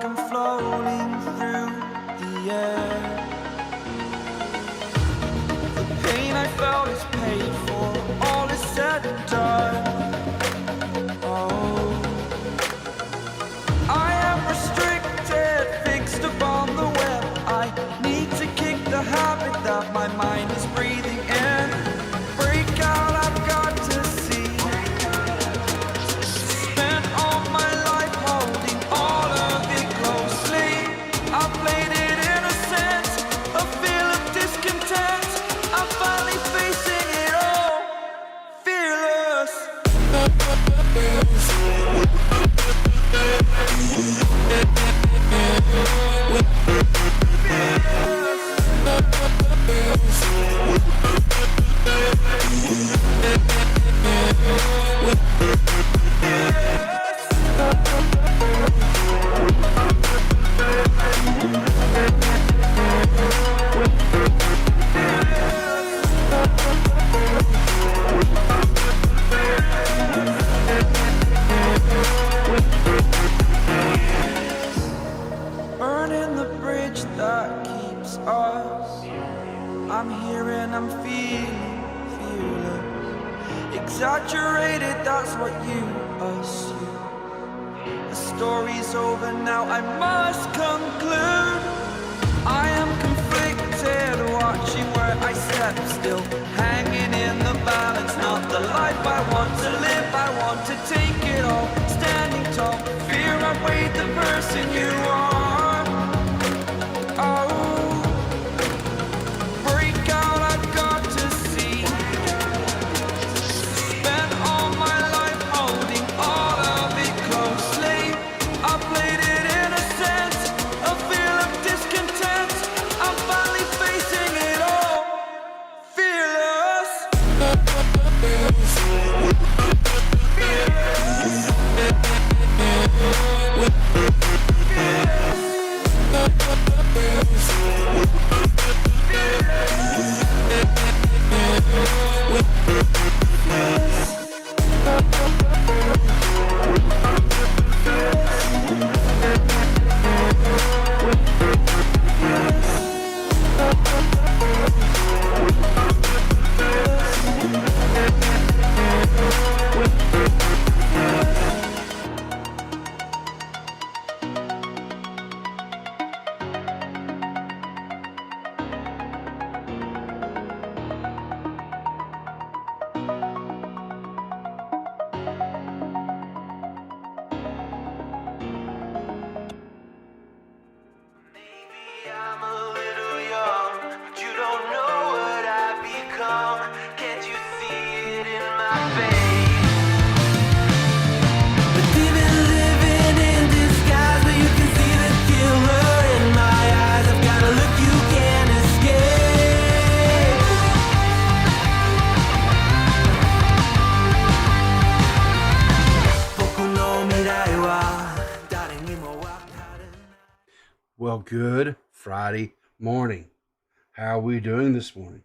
like I'm floating through the air. The pain I felt is paid for, all is said and done. Oh, I am restricted, fixed upon the web. I need to kick the habit that my mind is breathing in. Break out, I've got to see. Spent all my life holding all of it closely. I played it innocent, a feel of discontent. I'm finally facing it all, fearless. Burning the bridge that keeps us. I'm here and I'm feeling fearless. Exaggerated, that's what you assume. The story's over now, I must conclude. I am conflicted, watching where I step still, hanging in the balance. Not the life I want to live, I want to take it all. Standing tall, fear outweighed the person you are. Oh, break out, I've got to see. Spent all my life holding all of it closely. I played it innocent, a feel of discontent. I'm finally facing it all, fearless. I'm a little young, but you don't know what I've become. Can't you see it in my face? But even living in disguise, but you can see the killer in my eyes. I've got a look you can't escape. Poco no mirai wa dare ni mo wakaru. Well, good Friday morning. How are we doing this morning?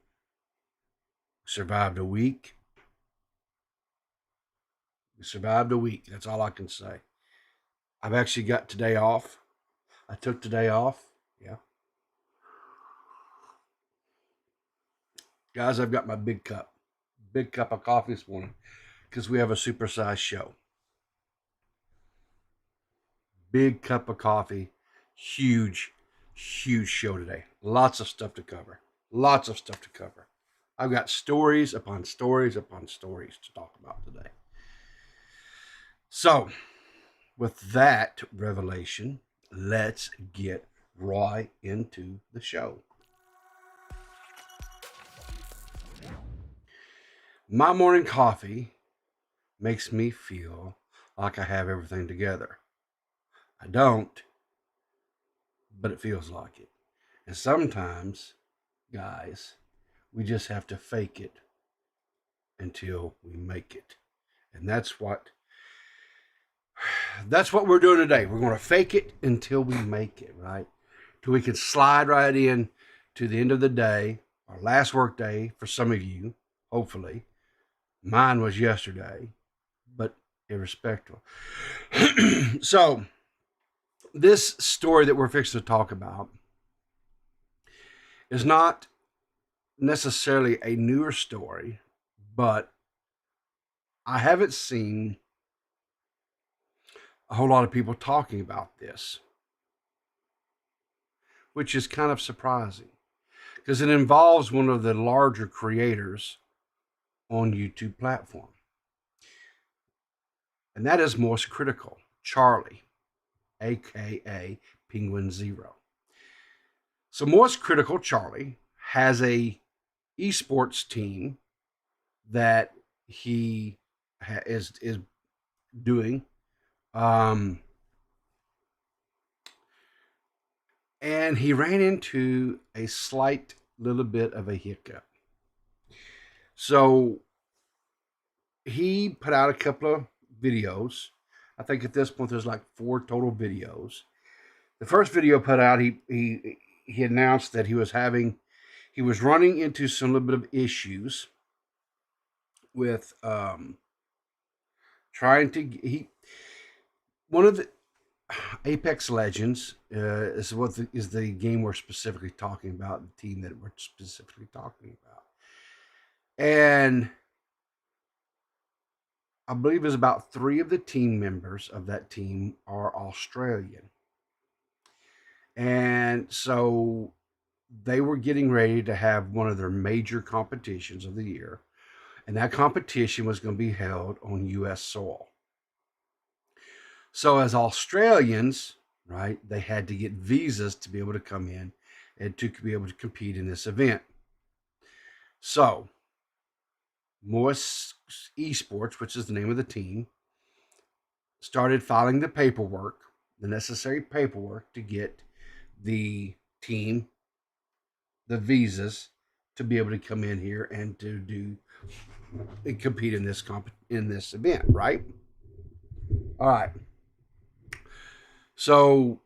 Survived a week. We survived a week. That's all I can say. I've actually got today off. I took today off. Yeah. Guys, I've got my big cup of coffee this morning because we have a supersized show. Big cup of coffee. Huge show today. Lots of stuff to cover. I've got stories upon stories upon stories to talk about today. So, with that revelation, let's get right into the show. My morning coffee makes me feel like I have everything together. I don't, but it feels like it. And sometimes, guys, we just have to fake it until we make it. And that's what we're doing today. We're going to fake it until we make it, right? Till we can slide right in to the end of the day, our last work day for some of you, hopefully. Mine was yesterday, but irrespective. So, this story that we're fixing to talk about is not necessarily a newer story, but I haven't seen a whole lot of people talking about this, which is kind of surprising because it involves one of the larger creators on YouTube platform. And that is Most Critical, Charlie, aka Penguin Zero. So Most Critical Charlie has a esports team that he is doing, and he ran into a slight little bit of a hiccup. So he put out a couple of videos. I think at this point there's like 4 total videos. The first video put out, he announced that he was running into some little bit of issues with trying to one of the Apex Legends is the game we're specifically talking about, the team that we're specifically talking about, and I believe there's about 3 of the team members of that team are Australian. And so they were getting ready to have one of their major competitions of the year. And that competition was going to be held on U.S. soil. So as Australians, right, they had to get visas to be able to come in and to be able to compete in this event. So Morris Esports, which is the name of the team, started filing the paperwork, the necessary paperwork to get the team the visas to be able to come in here and to do and compete in this event, right? All right. So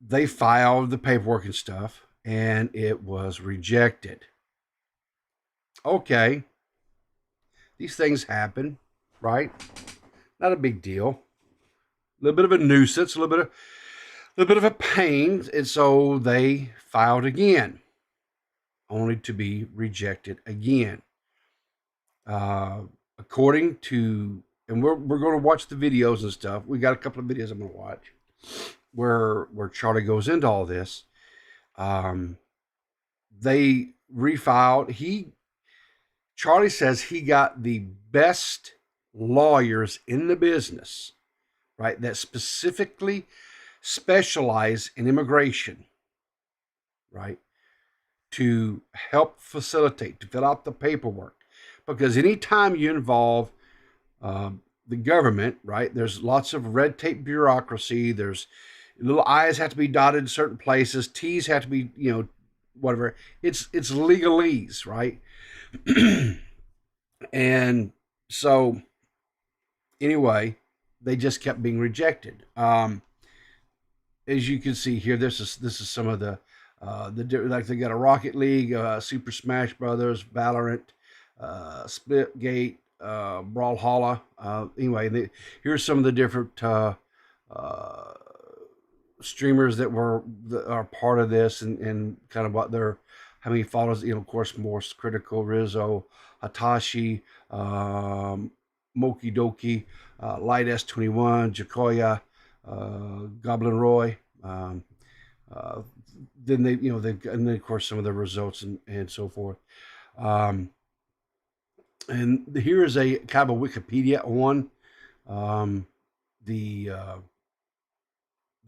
they filed the paperwork and stuff, and it was rejected. Okay. These things happen, right? Not a big deal. A little bit of a nuisance, a little bit of a pain, and so they filed again, only to be rejected again. According to, and we're going to watch the videos and stuff. We got a couple of videos I'm going to watch where Charlie goes into all this. They refiled. Charlie says he got the best lawyers in the business, right, that specifically specialize in immigration, right, to help facilitate, to fill out the paperwork. Because anytime you involve the government, right, there's lots of red tape bureaucracy. There's little I's have to be dotted in certain places. T's have to be, whatever. It's legalese, right? And so anyway, they just kept being rejected. As you can see here, this is some of the like they got a Rocket League, Super Smash Brothers, Valorant, Splitgate, Brawlhalla. Anyway, here's some of the different streamers that are part of this, and kind of what how many followers. Of course, Morse Critical, Rizzo, Hatashi, Moki Doki, Light S21, Jacoya, Goblin Roy. Then and then of course some of the results and so forth. And here is a kind of a Wikipedia on the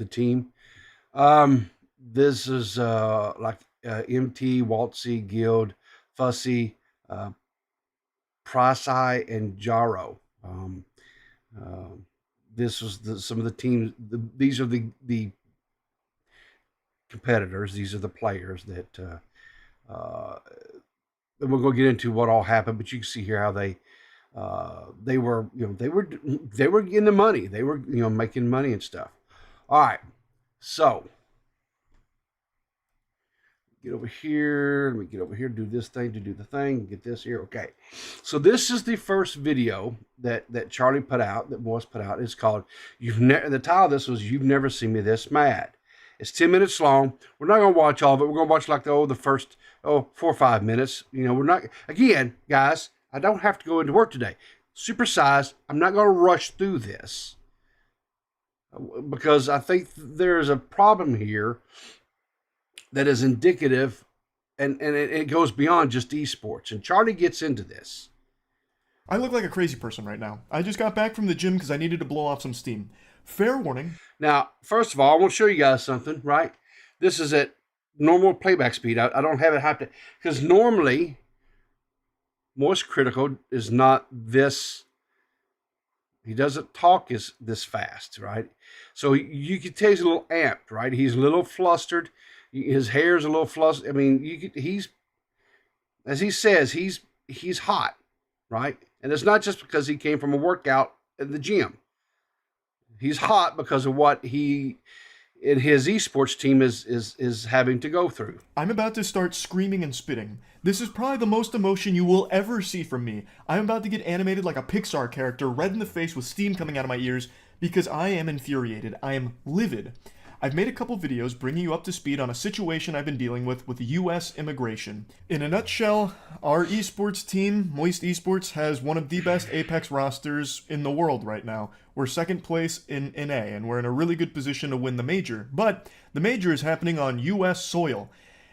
team. This is like MT, Waltzy, Guild, Fussy, Prasai, and Jaro. This was some of the teams. These are the competitors. These are the players that. And we're going to get into what all happened, but you can see here how they were getting the money. They were making money and stuff. All right, so get over here. Let me get over here, do this thing, to do the thing, get this here. Okay. So this is the first video that Charlie put out, that Morris put out. It's called, the title of this was, You've Never Seen Me This Mad. It's 10 minutes long. We're not going to watch all of it. We're going to watch like the first 4 or 5 minutes. You know, we're not, again, guys, I don't have to go into work today. Supersized. I'm not going to rush through this because I think there's a problem here that is indicative, and it goes beyond just esports. And Charlie gets into this. I look like a crazy person right now. I just got back from the gym because I needed to blow off some steam. Fair warning. Now, first of all, I want to show you guys something, right? This is at normal playback speed. I don't have it high, because normally, Moist Critical is not this. He doesn't talk this fast, right? So you can tell he's a little amped, right? He's a little flustered. His hair's a little flustered. I mean, he's, as he says, he's hot, right? And it's not just because he came from a workout at the gym. He's hot because of what he in his esports team is having to go through. I'm about to start screaming and spitting. This is probably the most emotion you will ever see from me. I'm about to get animated like a Pixar character, red in the face with steam coming out of my ears, because I am infuriated. I am livid. I've made a couple videos bringing you up to speed on a situation I've been dealing with U.S. immigration. In a nutshell, our esports team, Moist Esports, has one of the best Apex rosters in the world right now. We're second place in NA, and we're in a really good position to win the major. But the major is happening on U.S. soil,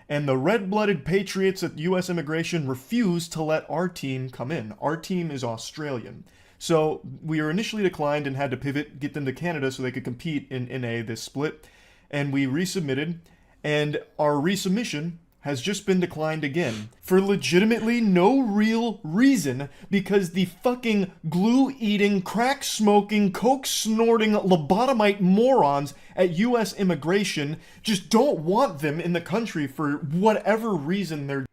and the red-blooded patriots at U.S. immigration refuse to let our team come in. Our team is Australian. So we were initially declined and had to pivot, get them to Canada so they could compete in NA this split. And we resubmitted, and our resubmission has just been declined again for legitimately no real reason, because the fucking glue-eating, crack-smoking, coke-snorting, lobotomite morons at U.S. immigration just don't want them in the country for whatever reason they're...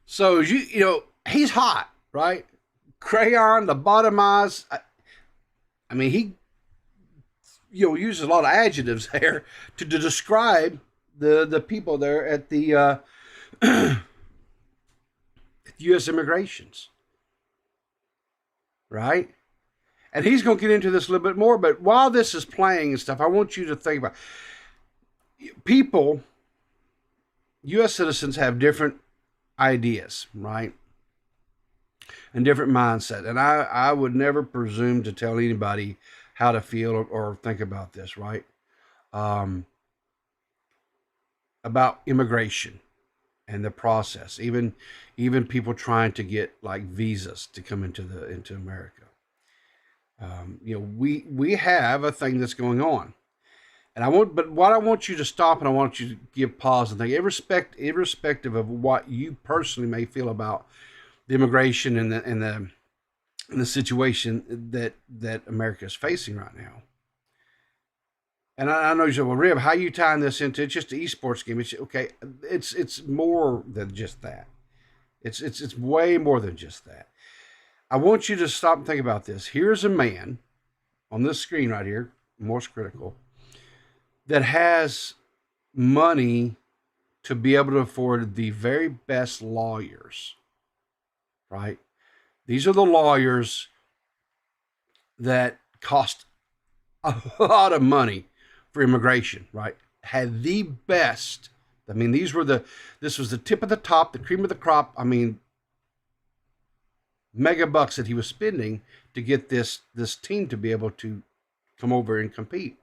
So, you know, he's hot, right? Crayon, lobotomized. I mean, he... uses a lot of adjectives there to describe the people there at the U.S. immigrations, right? And he's going to get into this a little bit more, but while this is playing and stuff, I want you to think about people. U.S. citizens have different ideas, right? And different mindset. And I would never presume to tell anybody how to feel or think about this, right? About immigration and the process, even people trying to get like visas to come into America. We have a thing that's going on, but what I want you to stop, and I want you to give pause and think, irrespective of what you personally may feel about the immigration and the situation that America is facing right now. And I know you say, well, Rib, how are you tying this into? It's just an esports game. It's okay. It's more than just that. It's way more than just that. I want you to stop and think about this. Here's a man on this screen right here, most critical, that has money to be able to afford the very best lawyers, right? These are the lawyers that cost a lot of money for immigration, right? Had the best. I mean, this was the tip of the top, the cream of the crop. I mean, mega bucks that he was spending to get this team to be able to come over and compete.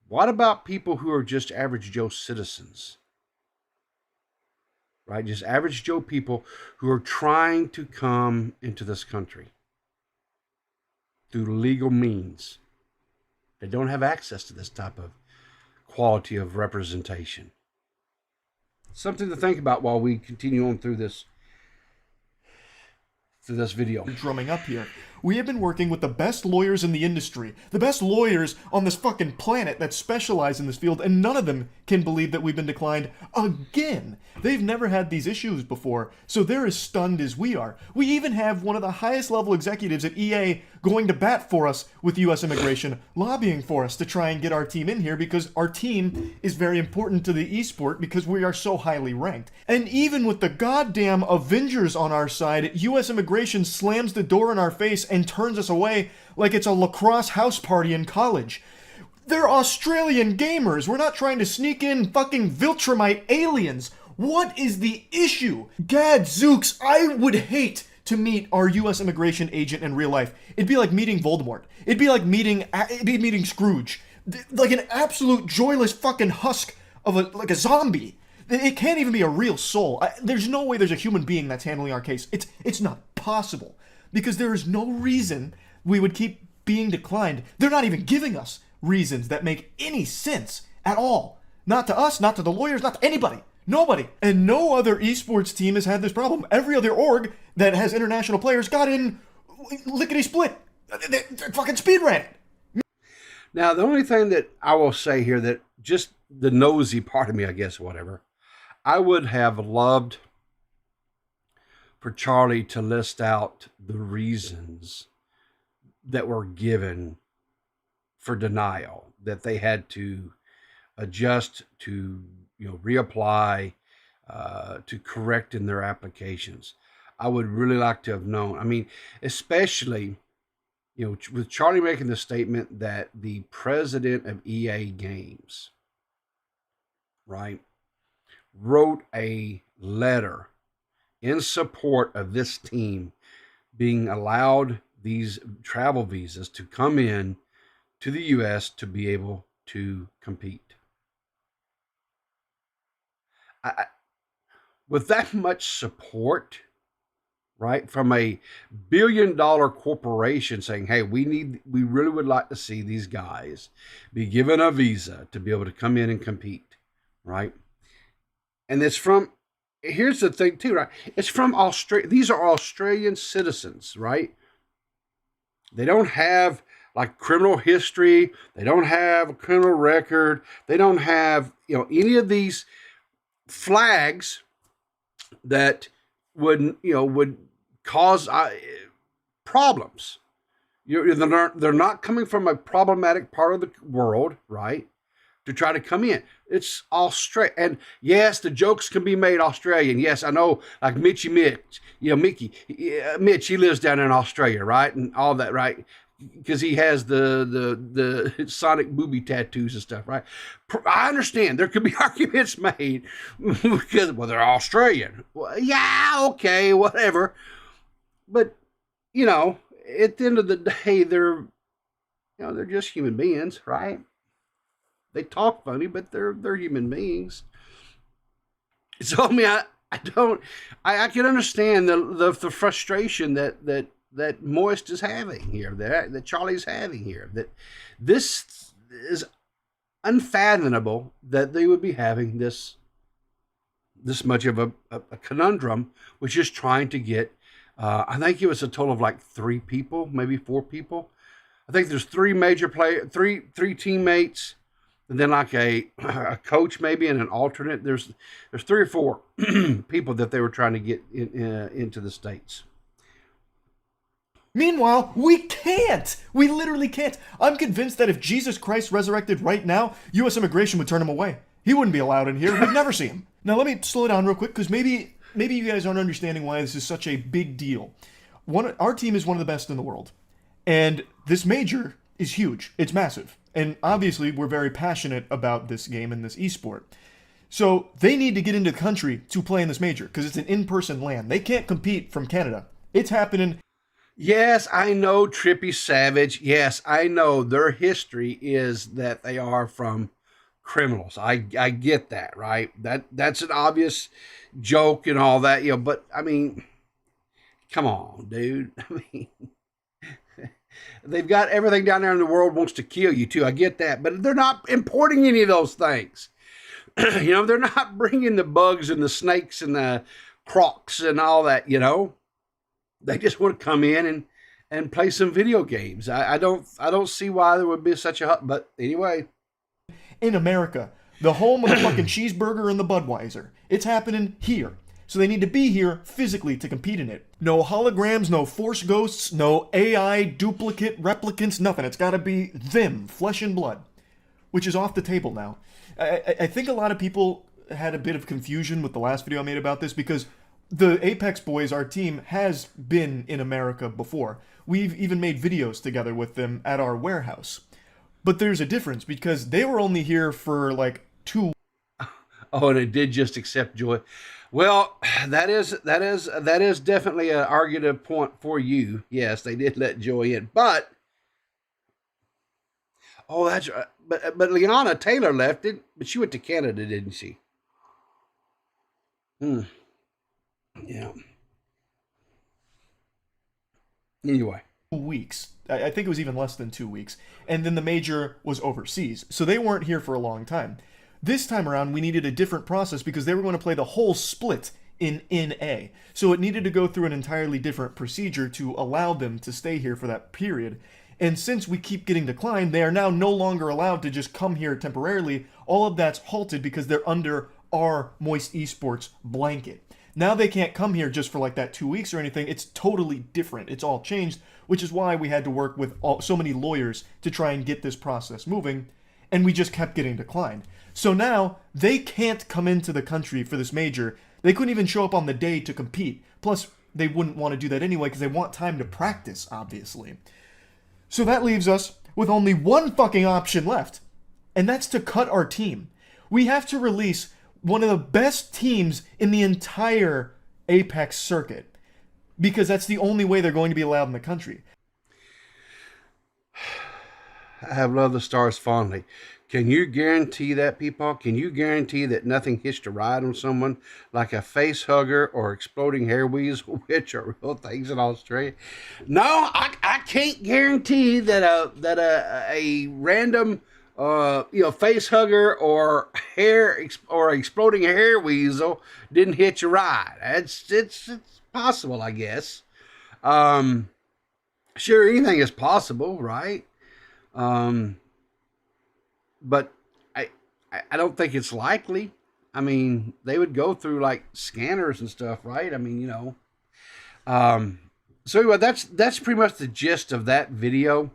What about people who are just average Joe citizens? Right? Just average Joe people who are trying to come into this country through legal means. They don't have access to this type of quality of representation. Something to think about while we continue on through this video. Drumming up here. We have been working with the best lawyers in the industry, the best lawyers on this fucking planet that specialize in this field, and none of them can believe that we've been declined again. They've never had these issues before, so they're as stunned as we are. We even have one of the highest level executives at EA going to bat for us with U.S. immigration, lobbying for us to try and get our team in here because our team is very important to the esport because we are so highly ranked. And even with the goddamn Avengers on our side, U.S. immigration slams the door in our face and turns us away like it's a lacrosse house party in college. They're Australian gamers. We're not trying to sneak in fucking Viltrumite aliens. What is the issue? Gadzooks, I would hate to meet our U.S. immigration agent in real life. It'd be like meeting Voldemort. It'd be like meeting Scrooge. Like an absolute joyless fucking husk of a zombie. It can't even be a real soul. There's no way there's a human being that's handling our case. It's not possible. Because there is no reason we would keep being declined. They're not even giving us reasons that make any sense at all. Not to us, not to the lawyers, not to anybody. Nobody. And no other esports team has had this problem. Every other org that has international players got in lickety-split. They fucking speed ran it. Now, the only thing that I will say here that just the nosy part of me, I guess, whatever, I would have loved for Charlie to list out the reasons that were given for denial, that they had to adjust to, reapply, to correct in their applications. I would really like to have known. I mean, especially, with Charlie making the statement that the president of EA Games, right, wrote a letter in support of this team being allowed these travel visas to come in to the U.S. to be able to compete. With that much support, right, from a billion-dollar corporation saying, hey, we really would like to see these guys be given a visa to be able to come in and compete, right? And it's from, here's the thing too, right? It's from Australia. These are Australian citizens, right? They don't have like criminal history. They don't have a criminal record. They don't have, any of these flags that would cause problems. They're not coming from a problematic part of the world, right? To try to come in. It's Australia. And yes, the jokes can be made Australian. Yes, I know, like Mickey, Mitch, he lives down in Australia, right? And all that, right? Because he has the Sonic booby tattoos and stuff, right? I understand there could be arguments made because, well, they're Australian. Well, yeah, okay, whatever. But, at the end of the day, they're just human beings, right? They talk funny, but they're human beings. So, I mean, I can understand the frustration that Moist is having here, that Charlie's having here, that this is unfathomable that they would be having this much of a conundrum, which is trying to get, I think it was a total of like 3 people, maybe 4 people. I think there's 3 major players, three teammates, and then like a coach maybe and an alternate. There's 3 or 4 people that they were trying to get into the States. Meanwhile, we can't. We literally can't. I'm convinced that if Jesus Christ resurrected right now, U.S. immigration would turn him away. He wouldn't be allowed in here. We'd never see him. Now, let me slow down real quick, because maybe you guys aren't understanding why this is such a big deal. Our team is one of the best in the world. And this major is huge. It's massive. And obviously, we're very passionate about this game and this esport. So they need to get into the country to play in this major, because it's an in-person LAN. They can't compete from Canada. It's happening. Yes, I know, Trippy Savage. Yes, I know their history is that they are from criminals. I get that, right? That's an obvious joke and all that, but I mean, come on, dude. I mean, they've got everything down there in the world wants to kill you too. I get that, but they're not importing any of those things. They're not bringing the bugs and the snakes and the crocs and all that, They just want to come in and play some video games. I don't see why there would be such a, but anyway. In America, the home of the fucking cheeseburger and the Budweiser. It's happening here. So they need to be here physically to compete in it. No holograms, no force ghosts, no AI, duplicate, replicants, nothing. It's gotta be them, flesh and blood. Which is off the table now. I think a lot of people had a bit of confusion with the last video I made about this because the Apex Boys, our team, has been in America before. We've even made videos together with them at our warehouse. But there's a difference because they were only here for like 2. Oh, and it did just accept Joy. Well, that is definitely an argument point for you. Yes, they did let Joy in, but oh, that's right. But Liana Taylor left it, but she went to Canada, didn't she? Yeah. Anyway. 2 weeks. I think it was even less than 2 weeks. And then the major was overseas. So they weren't here for a long time. This time around, we needed a different process because they were going to play the whole split in NA. So it needed to go through an entirely different procedure to allow them to stay here for that period. And since we keep getting declined, they are now no longer allowed to just come here temporarily. All of that's halted because they're under our Moist Esports blanket. Now they can't come here just for like that 2 weeks or anything. It's totally different. It's all changed, which is why we had to work with so many lawyers to try and get this process moving. And we just kept getting declined. So now they can't come into the country for this major. They couldn't even show up on the day to compete. Plus, they wouldn't want to do that anyway because they want time to practice, obviously. So that leaves us with only one fucking option left, and that's to cut our team. We have to release one of the best teams in the entire Apex circuit because that's the only way they're going to be allowed in the country. I have loved the stars fondly. Can you guarantee that, people? Can you guarantee that nothing hitched a ride on someone like a face hugger or exploding hair weasel, which are real things in Australia? No, I can't guarantee that a random face hugger or exploding hair weasel didn't hitch a ride. It's possible, I guess. Sure, anything is possible, right? But I don't think it's likely. I mean, they would go through like scanners and stuff, right? I mean, so anyway, that's pretty much the gist of that video.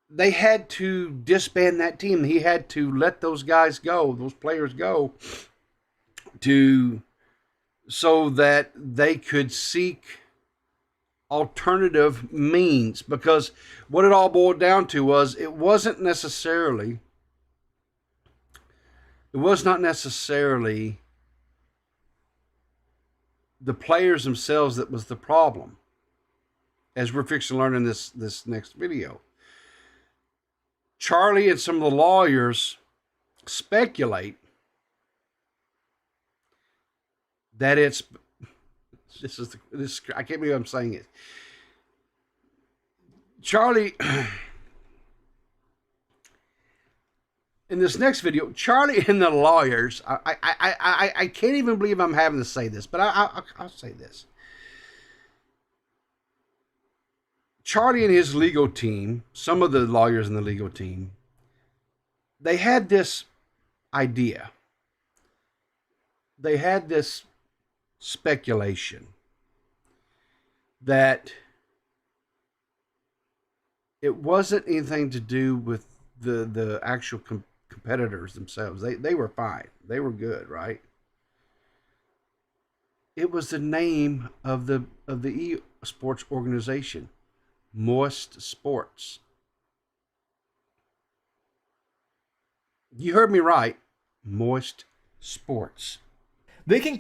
They had to disband that team. He had to let those guys go, those players go, so that they could seek alternative means, because what it all boiled down to was it was not necessarily the players themselves that was the problem, as we're fixing to learn in this next video. Charlie and some of the lawyers speculate that it's this I can't believe I'm saying it. Charlie, in this next video, Charlie and the lawyers, I can't even believe I'm having to say this, but I'll say this. Charlie and his legal team, some of the lawyers in the legal team, they had this idea. They had this speculation that it wasn't anything to do with the actual competitors themselves. They were fine. They were good, right? It was the name of the esports organization, Moist Sports. You heard me right. Moist Sports. They can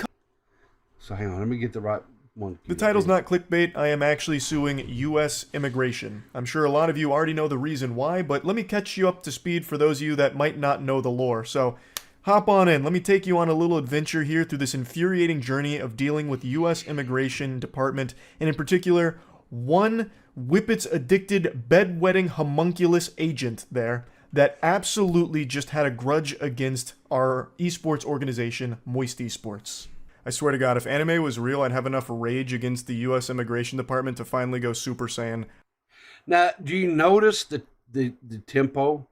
So hang on, let me get the right one. The title's not clickbait. I am actually suing U.S. immigration. I'm sure a lot of you already know the reason why, but let me catch you up to speed for those of you that might not know the lore. So hop on in. Let me take you on a little adventure here through this infuriating journey of dealing with U.S. Immigration Department, and in particular, one whippets-addicted, bedwetting homunculus agent there that absolutely just had a grudge against our esports organization, Moist Esports. I swear to God, if anime was real, I'd have enough rage against the U.S. Immigration Department to finally go Super Saiyan. Now, do you notice the tempo,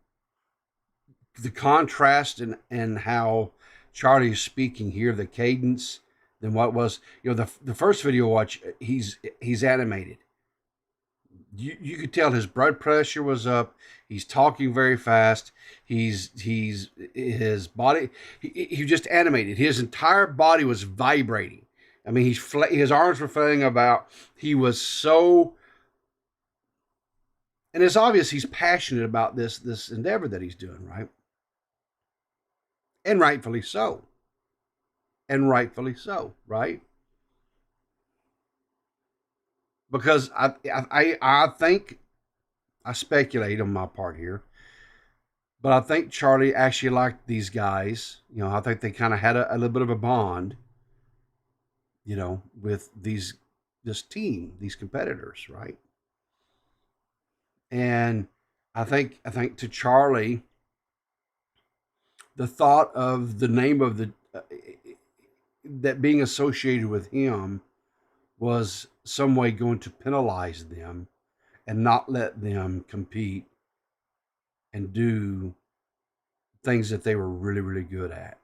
the contrast, and how Charlie is speaking here, the cadence, than what was, the first video watch, he's animated. You could tell his blood pressure was up. He's talking very fast. He's his body. He just animated. His entire body was vibrating. I mean, his arms were flailing about. He was so, and it's obvious he's passionate about this endeavor that he's doing, right? And rightfully so. And rightfully so, right? Because I think, I speculate on my part here, but I think Charlie actually liked these guys. I think they kind of had a little bit of a bond, with this team, these competitors, right? And I think to Charlie, the thought of the name of that being associated with him was some way going to penalize them and not let them compete and do things that they were really, really good at.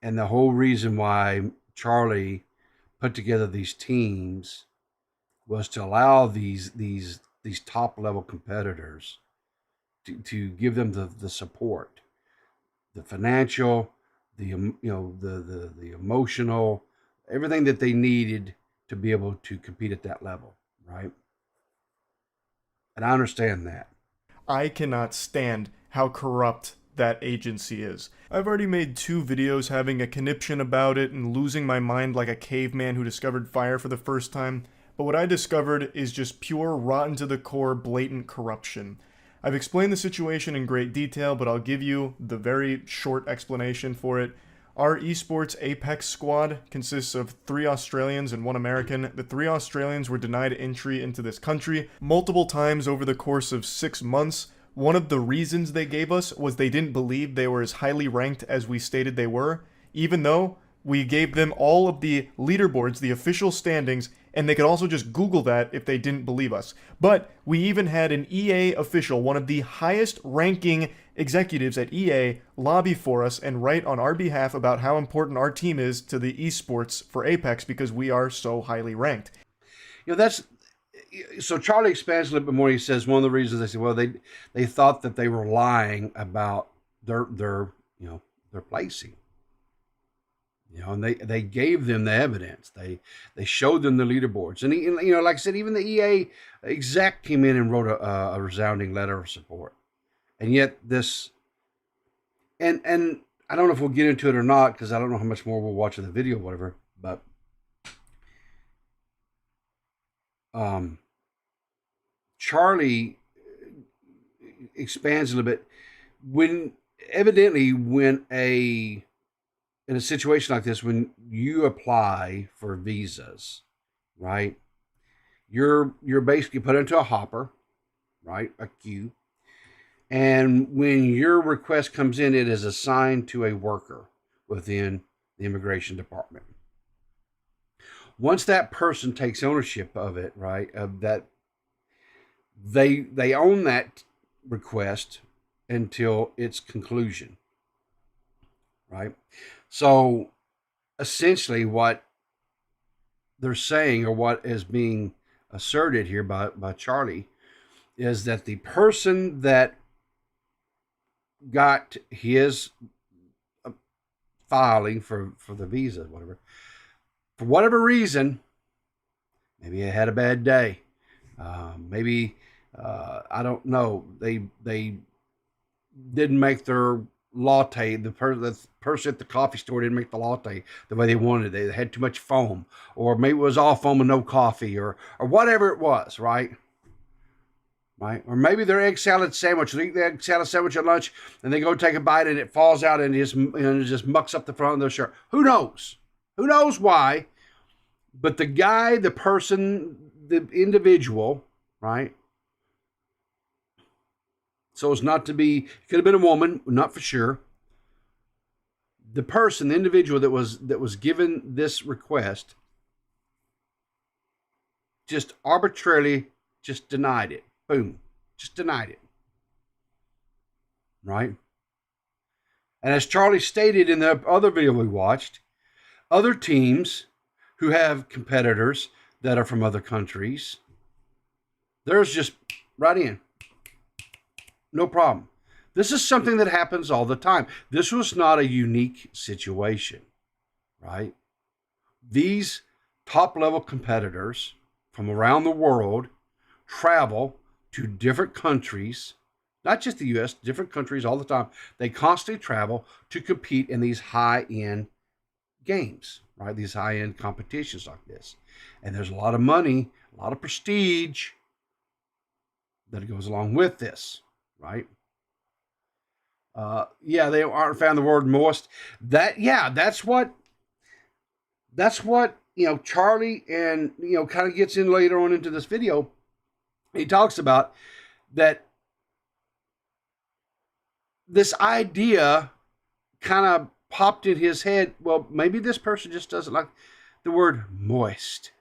And the whole reason why Charlie put together these teams was to allow these top level competitors to give them the support, the financial, the emotional, everything that they needed to be able to compete at that level, right? And I understand that. I cannot stand how corrupt that agency is. I've already made 2 videos having a conniption about it and losing my mind like a caveman who discovered fire for the first time, but what I discovered is just pure, rotten to the core, blatant corruption. I've explained the situation in great detail, but I'll give you the very short explanation for it. Our Esports Apex squad consists of 3 Australians and 1 American. The 3 Australians were denied entry into this country multiple times over the course of 6 months. One of the reasons they gave us was they didn't believe they were as highly ranked as we stated they were, even though we gave them all of the leaderboards, the official standings, and they could also just Google that if they didn't believe us. But we even had an EA official, one of the highest ranking executives at EA, lobby for us and write on our behalf about how important our team is to the esports for Apex because we are so highly ranked. So Charlie expands a little bit more. He says one of the reasons they said, well, they thought that they were lying about their placing. And they gave them the evidence. They showed them the leaderboards, and like I said, even the EA exec came in and wrote a resounding letter of support. And yet this, and I don't know if we'll get into it or not because I don't know how much more we'll watch of the video, or whatever. But Charlie expands a little bit when in a situation like this, when you apply for visas, right? You're basically put into a hopper, right? A queue. And when your request comes in, it is assigned to a worker within the immigration department. Once that person takes ownership of it, right, of that, they own that request until its conclusion, right? So essentially what they're saying, or what is being asserted here by Charlie, is that the person that got his filing for the visa, whatever, for whatever reason, maybe it had a bad day, maybe I don't know, they didn't make their latte, the person at the coffee store didn't make the latte the way they wanted it. They had too much foam, or maybe it was all foam and no coffee, or whatever it was, right? Or maybe their egg salad sandwich, they eat the egg salad sandwich at lunch and they go take a bite and it falls out and it just mucks up the front of their shirt. Who knows why? But the guy, the person, the individual, right? So it's not to be, it could have been a woman, not for sure. the person, the individual that was given this request, just arbitrarily just denied it. Boom, just denied it. Right? And as Charlie stated in the other video we watched, other teams who have competitors that are from other countries, there's just right in. No problem. This is something that happens all the time. This was not a unique situation, right? These top-level competitors from around the world travel to different countries, not just the U.S., different countries all the time. They constantly travel to compete in these high-end games, right? These high-end competitions like this. And there's a lot of money, a lot of prestige that goes along with this, right? Yeah, they aren't found the word moist. That's what Charlie and kind of gets in later on into this video. He talks about that this idea kind of popped in his head. Well, maybe this person just doesn't like the word moist,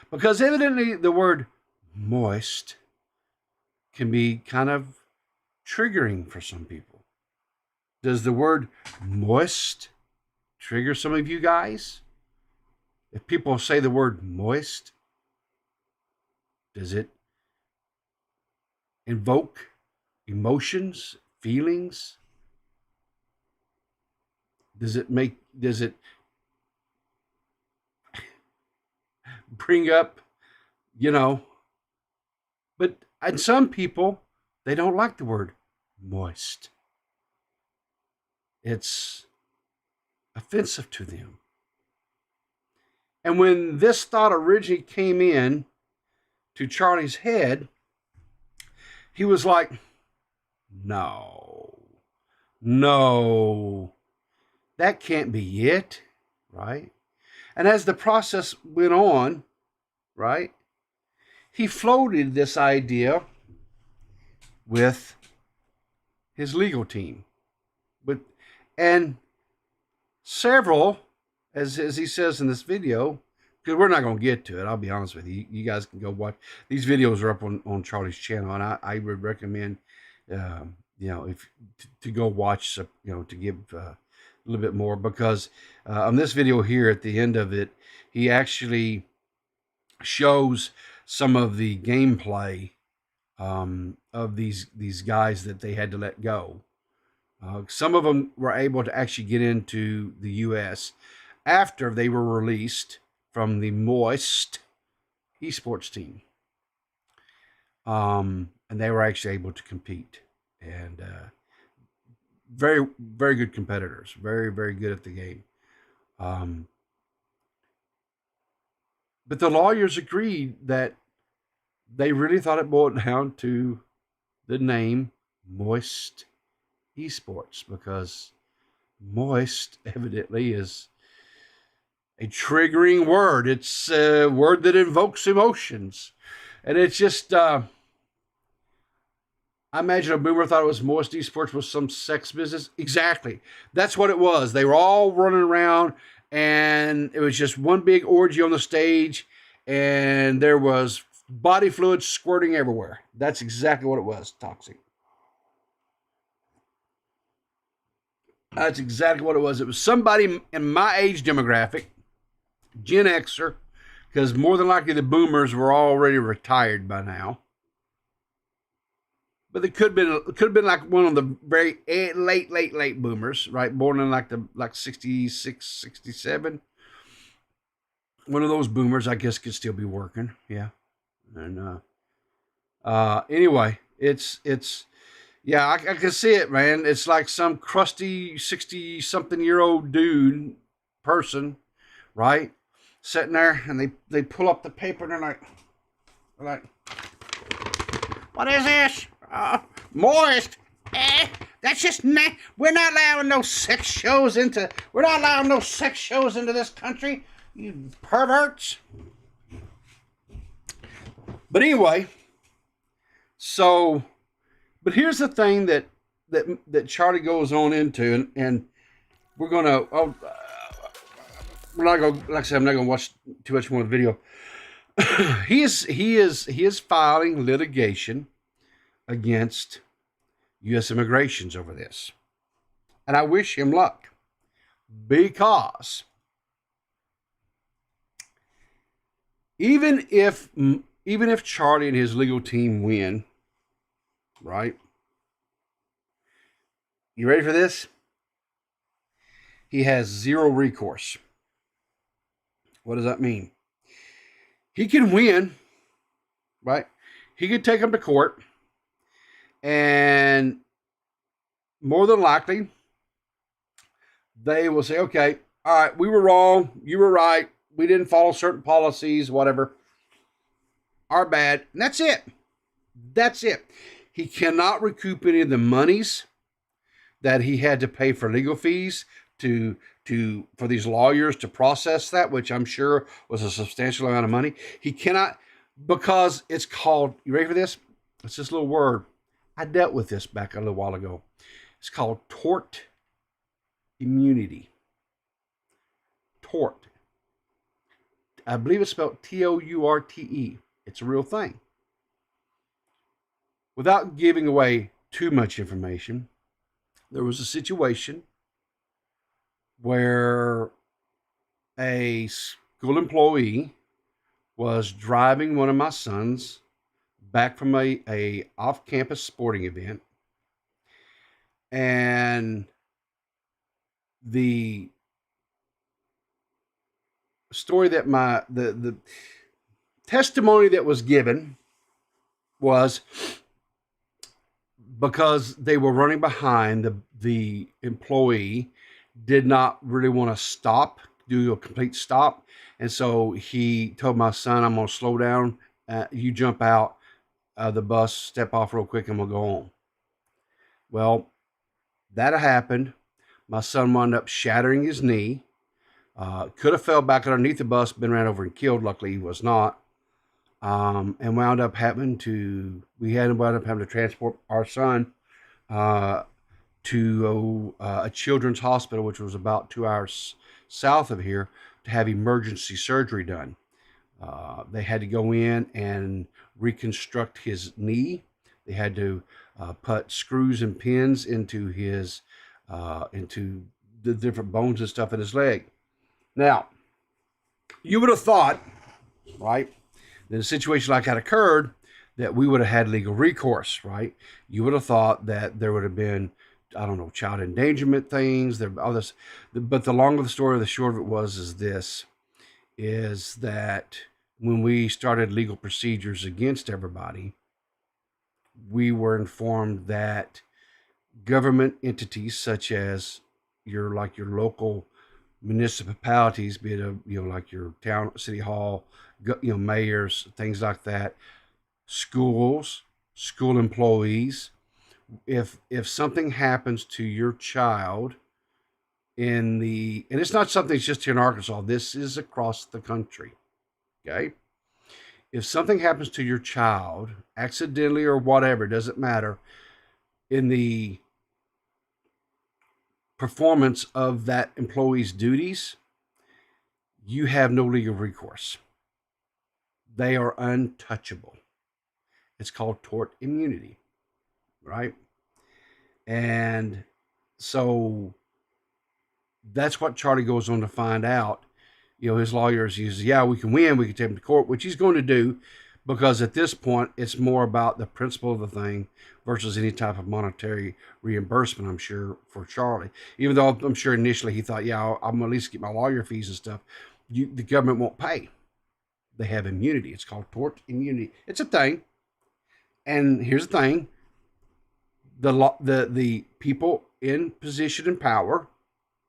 because evidently the word moist can be kind of triggering for some people. Does the word moist trigger some of you guys? If people say the word moist, does it invoke emotions, feelings? Does it bring up, but and some people, they don't like the word moist. It's offensive to them. And when this thought originally came in to Charlie's head, he was like, no, that can't be it, right? And as the process went on, right, he floated this idea with his legal team. And several, as he says in this video, because we're not going to get to it, I'll be honest with you. You guys can go watch. These videos are up on Charlie's channel, and I would recommend, if to go watch, to give a little bit more, because on this video here, at the end of it, he actually shows some of the gameplay of these guys that they had to let go. Some of them were able to actually get into the U.S. after they were released from the Moist Esports team. And they were actually able to compete. And very, very good competitors. Very, very good at the game. But the lawyers agreed that they really thought it boiled down to the name Moist Esports, because moist evidently is a triggering word. It's a word that invokes emotions. And it's just, I imagine a boomer thought it was Moist Esports was some sex business. Exactly. That's what it was. They were all running around, and it was just one big orgy on the stage, and there was body fluids squirting everywhere. That's exactly what it was. Toxic. That's exactly what it was. It was somebody in my age demographic, Gen Xer, because more than likely the boomers were already retired by now. But it could have been like one of the very late boomers, right? Born in like 66, 67. One of those boomers, I guess, could still be working. Yeah. And anyway, it's yeah, I can see it, man. It's like some crusty 60-something-year-old person, right? Sitting there, and they pull up the paper, and they're like, what is this? Moist. That's just we're not allowing no sex shows into this country, you perverts. But anyway, but here's the thing that Charlie goes on into, and we're gonna. Oh, we're not going. Like I said, I'm not gonna watch too much more of the video. He is filing litigation against U.S. immigrations over this, and I wish him luck because even if Charlie and his legal team win, right? You ready for this? He has zero recourse. What does that mean? He can win, right? He could take them to court, and more than likely, they will say, okay, all right, we were wrong. You were right. We didn't follow certain policies, whatever. Our bad. And that's it. That's it. He cannot recoup any of the monies that he had to pay for legal fees for these lawyers to process that, which I'm sure was a substantial amount of money. He cannot, because it's called, you ready for this? It's this little word. I dealt with this back a little while ago. It's called tort immunity. Tort. I believe it's spelled Tourte. It's a real thing. Without giving away too much information, there was a situation where a school employee was driving one of my sons back from a off-campus sporting event, and the story that the testimony that was given was because they were running behind, the employee did not really want to stop, do a complete stop. And so he told my son, I'm going to slow down. You jump out of the bus, step off real quick, and we'll go on. Well, that happened. My son wound up shattering his knee. Could have fell back underneath the bus, been ran over and killed. Luckily, he was not. And wound up having to transport our son to a children's hospital, which was about 2 hours south of here, to have emergency surgery done. They had to go in and reconstruct his knee. They had to put screws and pins into the different bones and stuff in his leg. Now, you would have thought, right, that a situation like that occurred, that we would have had legal recourse, right? You would have thought that there would have been, I don't know, child endangerment things, all this. But the long of the story, the short of it is that when we started legal procedures against everybody, we were informed that government entities such as your local municipalities, be it like your town, city hall, mayors, things like that, schools, school employees, if something happens to your child and it's not something that's just here in Arkansas, this is across the country, okay? If something happens to your child, accidentally or whatever, doesn't matter, in the performance of that employee's duties, you have no legal recourse. They are untouchable. It's called tort immunity, right? And so that's what Charlie goes on to find out. His lawyers use, we can win, we can take him to court, which he's going to do, because at this point, it's more about the principle of the thing versus any type of monetary reimbursement, I'm sure, for Charlie. Even though I'm sure initially he thought, I'm going to at least get my lawyer fees and stuff. The government won't pay. They have immunity. It's called tort immunity. It's a thing. And here's the thing. The people in position and power,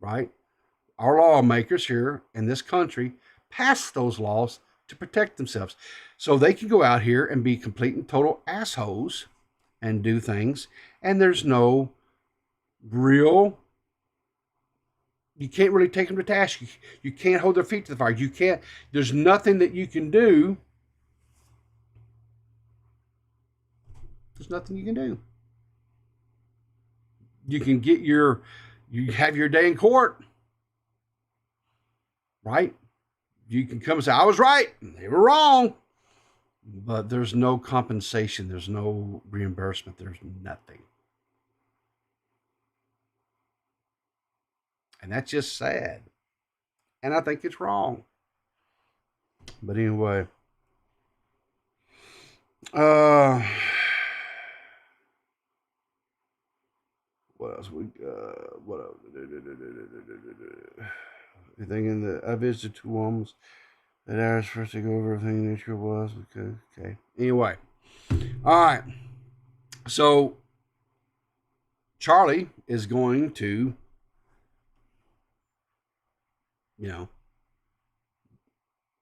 right, our lawmakers here in this country, pass those laws to protect themselves. So they can go out here and be complete and total assholes and do things, and there's no real, you can't really take them to task. You can't hold their feet to the fire. There's nothing that you can do. There's nothing you can do. You can get your You have your day in court, right? You can come and say, I was right, they were wrong. But there's no compensation. There's no reimbursement. There's nothing. And that's just sad. And I think it's wrong. But anyway. What else we what else? Anything in the I visited 2 homes that hours first to go over everything nature was. Okay. Anyway. All right. So Charlie is going to,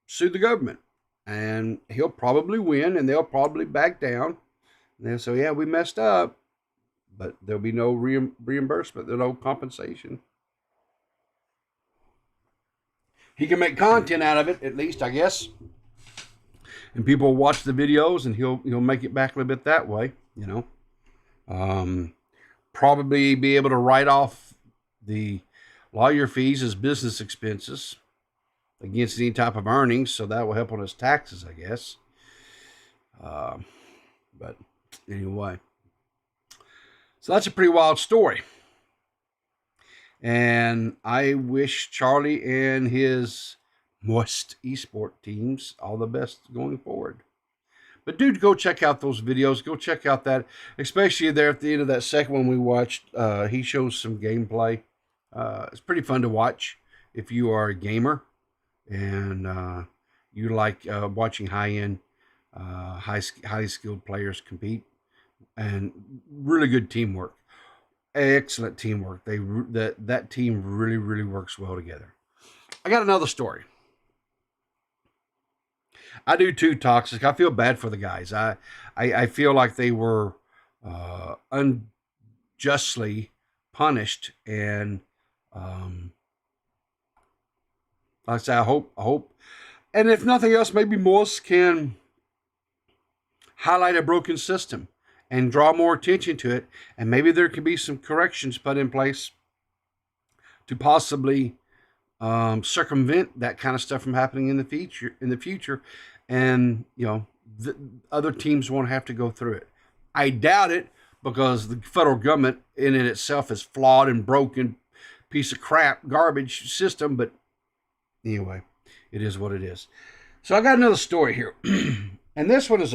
sue the government. And he'll probably win, and they'll probably back down. And they'll say, yeah, we messed up. But there'll be no reimbursement. There'll no compensation. He can make content out of it, at least, I guess. And people will watch the videos, and he'll make it back a little bit that way, Probably be able to write off the lawyer fees as business expenses against any type of earnings, so that will help on his taxes, I guess. But anyway. So that's a pretty wild story. And I wish Charlie and his moist esports teams all the best going forward. But dude, go check out those videos. Go check out that, especially there at the end of that second one we watched. He shows some gameplay. It's pretty fun to watch if you are a gamer and you like watching high-end, highly skilled players compete. And really good teamwork. Excellent teamwork. That team really works well together. I got another story. I do too, Toxic. I feel bad for the guys. I feel like they were unjustly punished, and like I say, I hope, and if nothing else, maybe Morse can highlight a broken system and draw more attention to it, and maybe there could be some corrections put in place to possibly circumvent that kind of stuff from happening in the future, and the other teams won't have to go through it. I doubt it, because the federal government in it itself is flawed and broken piece of crap, garbage system. But anyway, it is what it is. So I got another story here, and this is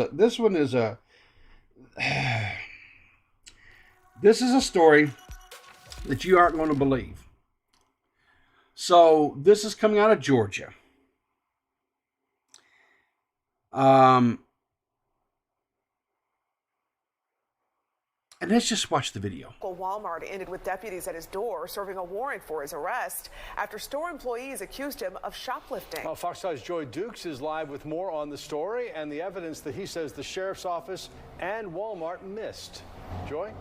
a story that you aren't going to believe. So this is coming out of Georgia. And let's just watch the video. Walmart ended with deputies at his door serving a warrant for his arrest after store employees accused him of shoplifting. Well, Fox 5's Joy Dukes is live with more on the story and the evidence that he says the sheriff's office and Walmart missed. Joy?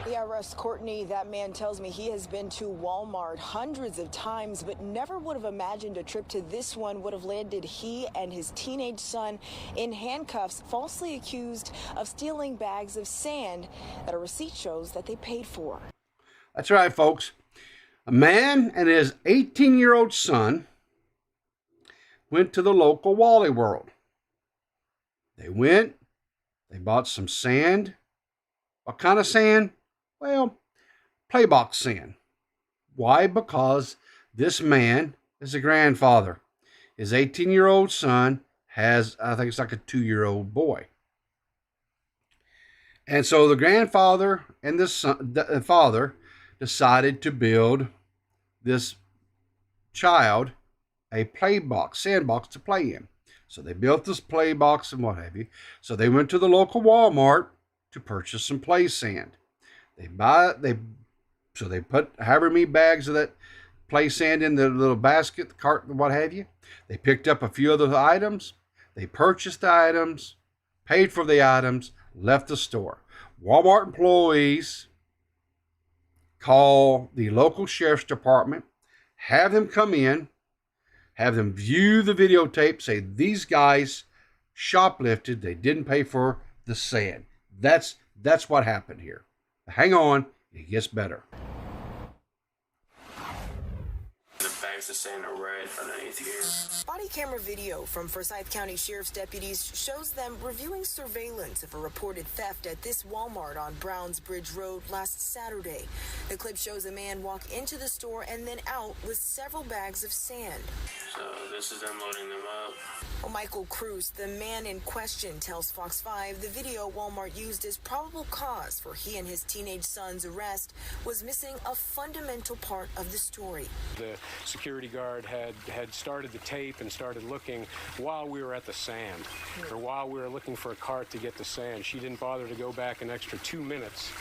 Yeah, Russ, Courtney, that man tells me he has been to Walmart hundreds of times, but never would have imagined a trip to this one would have landed he and his teenage son in handcuffs, falsely accused of stealing bags of sand that a receipt shows that they paid for. That's right, folks. A man and his 18-year-old son went to the local Wally World. They bought some sand. What kind of sand? Well, playbox sand. Why? Because this man is a grandfather. His 18-year-old son has, I think it's like a 2-year-old boy. And so the grandfather and the father decided to build this child a sandbox to play in. So they built this play box and what have you. So they went to the local Walmart to purchase some play sand. They put however many bags of that play sand in the little basket, the cart, what have you. They picked up a few other items. They purchased the items, paid for the items, left the store. Walmart employees call the local sheriff's department, have them come in, have them view the videotape, say these guys shoplifted, they didn't pay for the sand. That's what happened here. Hang on, it gets better. bags of sand are right underneath here. Body camera video from Forsyth County Sheriff's deputies shows them reviewing surveillance of a reported theft at this Walmart on Browns Bridge Road last Saturday. The clip shows a man walk into the store and then out with several bags of sand. So this is them loading them up. Well, Michael Cruz, the man in question, tells Fox 5 the video Walmart used as probable cause for he and his teenage son's arrest was missing a fundamental part of the story. The security guard had started the tape and started looking while we were at the sand, or while we were looking for a cart to get the sand. She didn't bother to go back an extra 2 minutes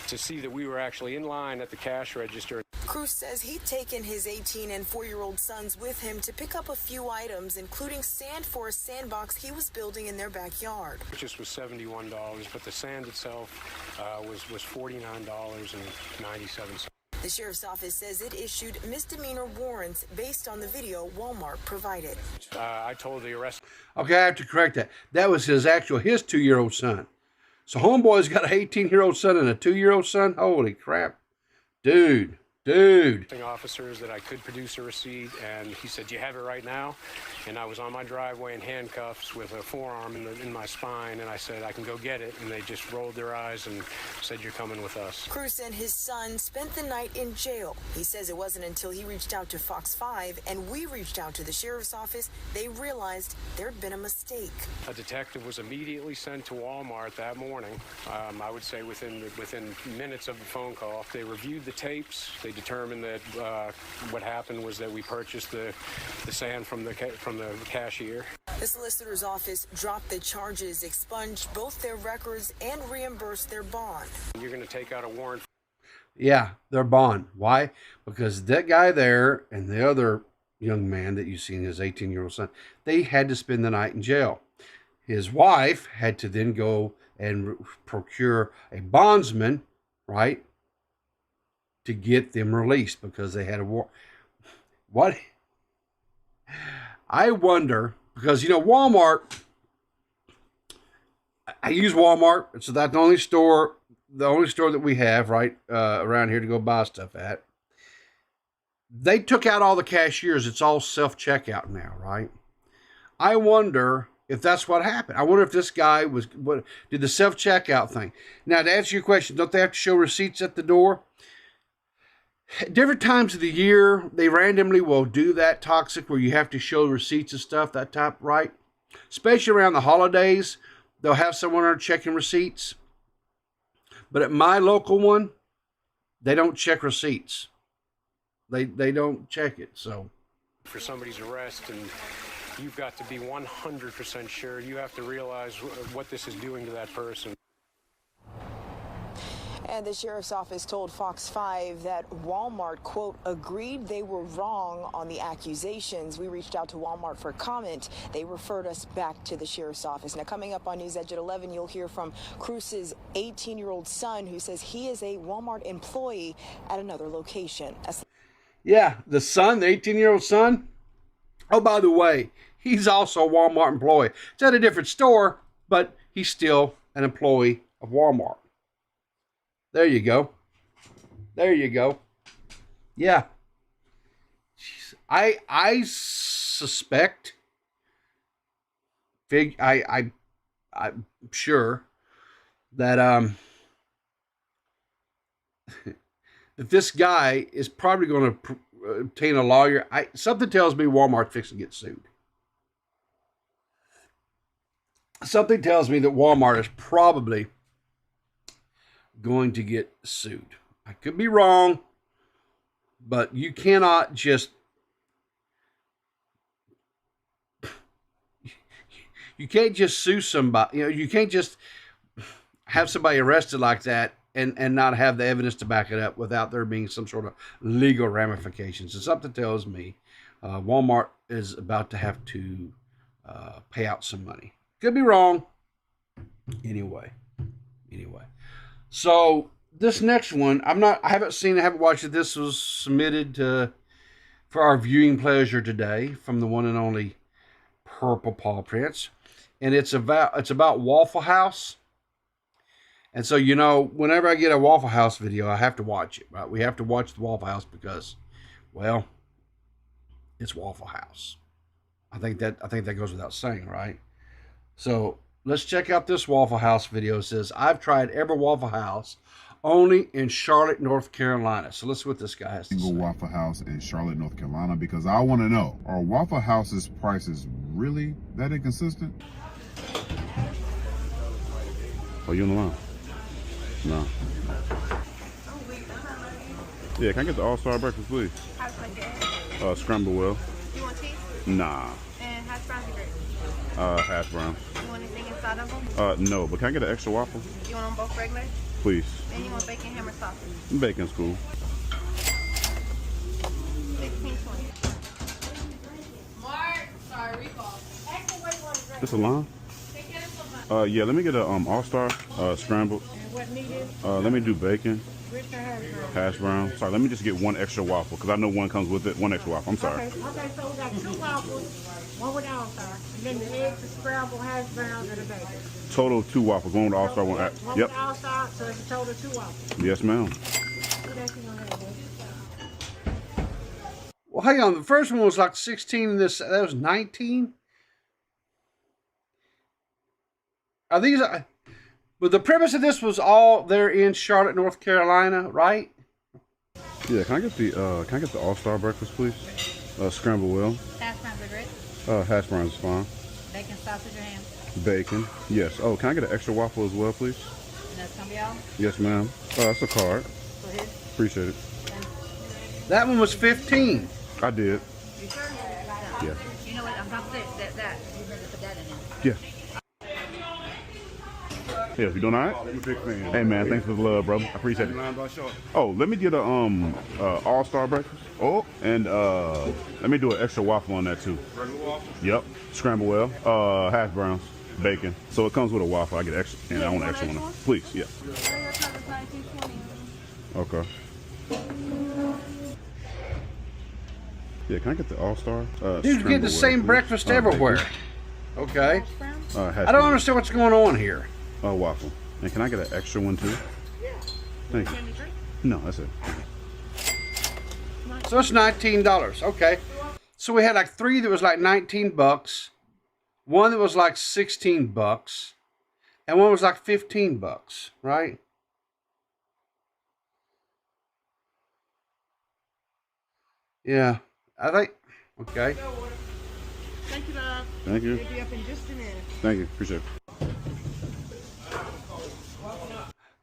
to see that we were actually in line at the cash register. Cruz says he'd taken his 18 and 4-year-old sons with him to pick up a few items, including sand for a sandbox he was building in their backyard. The purchase was $71, but the sand itself was $49.97. The sheriff's office says it issued misdemeanor warrants based on the video Walmart provided. I told the arrest. Okay, I have to correct that. That was his 2-year-old son. So homeboy's got an 18-year-old son and a 2-year-old son? Holy crap. Dude. Officers that I could produce a receipt, and he said, "Do you have it right now?" And I was on my driveway in handcuffs with a forearm in my spine, and I said, "I can go get it," and they just rolled their eyes and said, "You're coming with us." Cruz and his son spent the night in jail. He says it wasn't until he reached out to Fox 5 and we reached out to the sheriff's office they realized there'd been a mistake. A detective was immediately sent to Walmart that morning. I would say within minutes of the phone call. They reviewed the tapes. They determined that what happened was that we purchased the sand from the cashier. The solicitor's office dropped the charges, expunged both their records, and reimbursed their bond. You're going to take out a warrant. Yeah, their bond. Why? Because that guy there and the other young man that you seen, his 18-year-old son, they had to spend the night in jail. His wife had to then go and procure a bondsman, right, to get them released because they had a war. What? I wonder, because, Walmart, I use Walmart. It's the only store that we have, right, around here to go buy stuff at. They took out all the cashiers. It's all self-checkout now, right? I wonder if that's what happened. I wonder if this guy did the self-checkout thing. Now, to answer your question, don't they have to show receipts at the door? At different times of the year, they randomly will do that toxic where you have to show receipts and stuff, that type, right? Especially around the holidays, they'll have someone there checking receipts. But at my local one, they don't check receipts. They don't check it, so. For somebody's arrest, and you've got to be 100% sure. You have to realize what this is doing to that person. And the sheriff's office told Fox 5 that Walmart, quote, agreed they were wrong on the accusations. We reached out to Walmart for comment. They referred us back to the sheriff's office. Now, coming up on News Edge at 11, you'll hear from Cruz's 18-year-old son, who says he is a Walmart employee at another location. Yeah, the son, the 18-year-old son. Oh, by the way, he's also a Walmart employee. It's at a different store, but he's still an employee of Walmart. There you go. There you go. Yeah. Jeez. I suspect, I'm sure that that this guy is probably going to obtain a lawyer. Something tells me Walmart's fixing to get sued. Something tells me that Walmart is probably going to get sued. I could be wrong, but you cannot just sue somebody. You can't just have somebody arrested like that and not have the evidence to back it up without there being some sort of legal ramifications. And something tells me Walmart is about to have to pay out some money. Could be wrong. Anyway. So this next one, I haven't watched it. This was submitted for our viewing pleasure today from the one and only Purple Paw Prince. And it's about Waffle House. And so, whenever I get a Waffle House video, I have to watch it, right? We have to watch the Waffle House because, well, it's Waffle House. I think that goes without saying, right? So let's check out this Waffle House video. It says, I've tried every Waffle House only in Charlotte, North Carolina. So let's see what this guy has to say. Waffle House in Charlotte, North Carolina, because I want to know, are Waffle House's prices really that inconsistent? Oh, you on the line? No. Yeah, can I get the all-star breakfast, please? How's my egg? Scrambled well. You want cheese? Nah. And hash browns or grits? Hash brown. You want anything inside of them? No, but can I get an extra waffle? You want them both regular? Please. And you want bacon, ham, or sausage? Bacon's cool. 16.20. Mark, sorry, recall. This a line? Yeah, let me get a all-star scrambled. And what needed? Let me do bacon. Which hash brown? Hash brown. Sorry, let me just get one extra waffle because I know one comes with it. One extra waffle. I'm sorry. Okay, so we got 2 waffles, one with all-star, and then the eggs, the scrambled, hash browns, and the bacon. Total of 2 waffles. One with all-star, one. One Yep. with all-star, so it's a total of 2 waffles. Yes, ma'am. What else you gonna have, baby? Well, hang on. The first one was like 16. That was 19. Are these? But the premise of this was all there in Charlotte, North Carolina, right? Yeah, can I get the all-star breakfast, please? Scrambled well. Hash browns or grits? Hash browns is fine. Bacon, sausage, or ham? Bacon. Yes. Oh, can I get an extra waffle as well, please? And that's gonna be all? Yes, ma'am. That's a card. Go ahead. Appreciate it. That one was 15. I did. You sure? Yeah. You know what? I'm about to say that. You better put that in there. Yeah. Yeah, you doing all right? I'm a big fan. Hey man, thanks for the love, bro. I appreciate it. Oh, let me get a all-star breakfast. Oh, and let me do an extra waffle on that too. Regular waffle? Yep. Scrambled well. Hash browns, bacon. So it comes with a waffle. I get extra, and I want an extra one. Please, yeah. Okay. Yeah, can I get the all-star? Dude, get the same breakfast everywhere. Bacon. Okay. Hash I don't browns. understand what's going on here. Waffle. And can I get an extra one too? Yeah. Thank you. No, that's it. So it's $19. Okay. So we had like 3 that was like 19 bucks, one that was like 16 bucks, and one was like 15 bucks, right? Yeah. I think, okay. Thank you, love. Thank you. We'll be up in just a minute. Thank you. Appreciate it.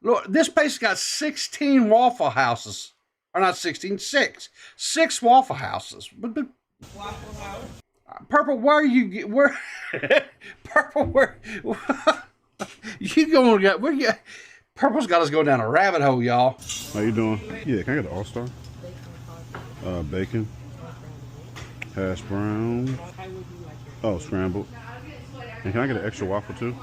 Look, this place got 16 Waffle Houses. Or not 16, 6. 6 Waffle Houses. Waffle House. Purple, where you where Purple, where you going? Where you? Purple's got us going down a rabbit hole, y'all. How you doing? Yeah, can I get the all-star? Bacon. Hash brown. Oh, scrambled. And can I get an extra waffle too?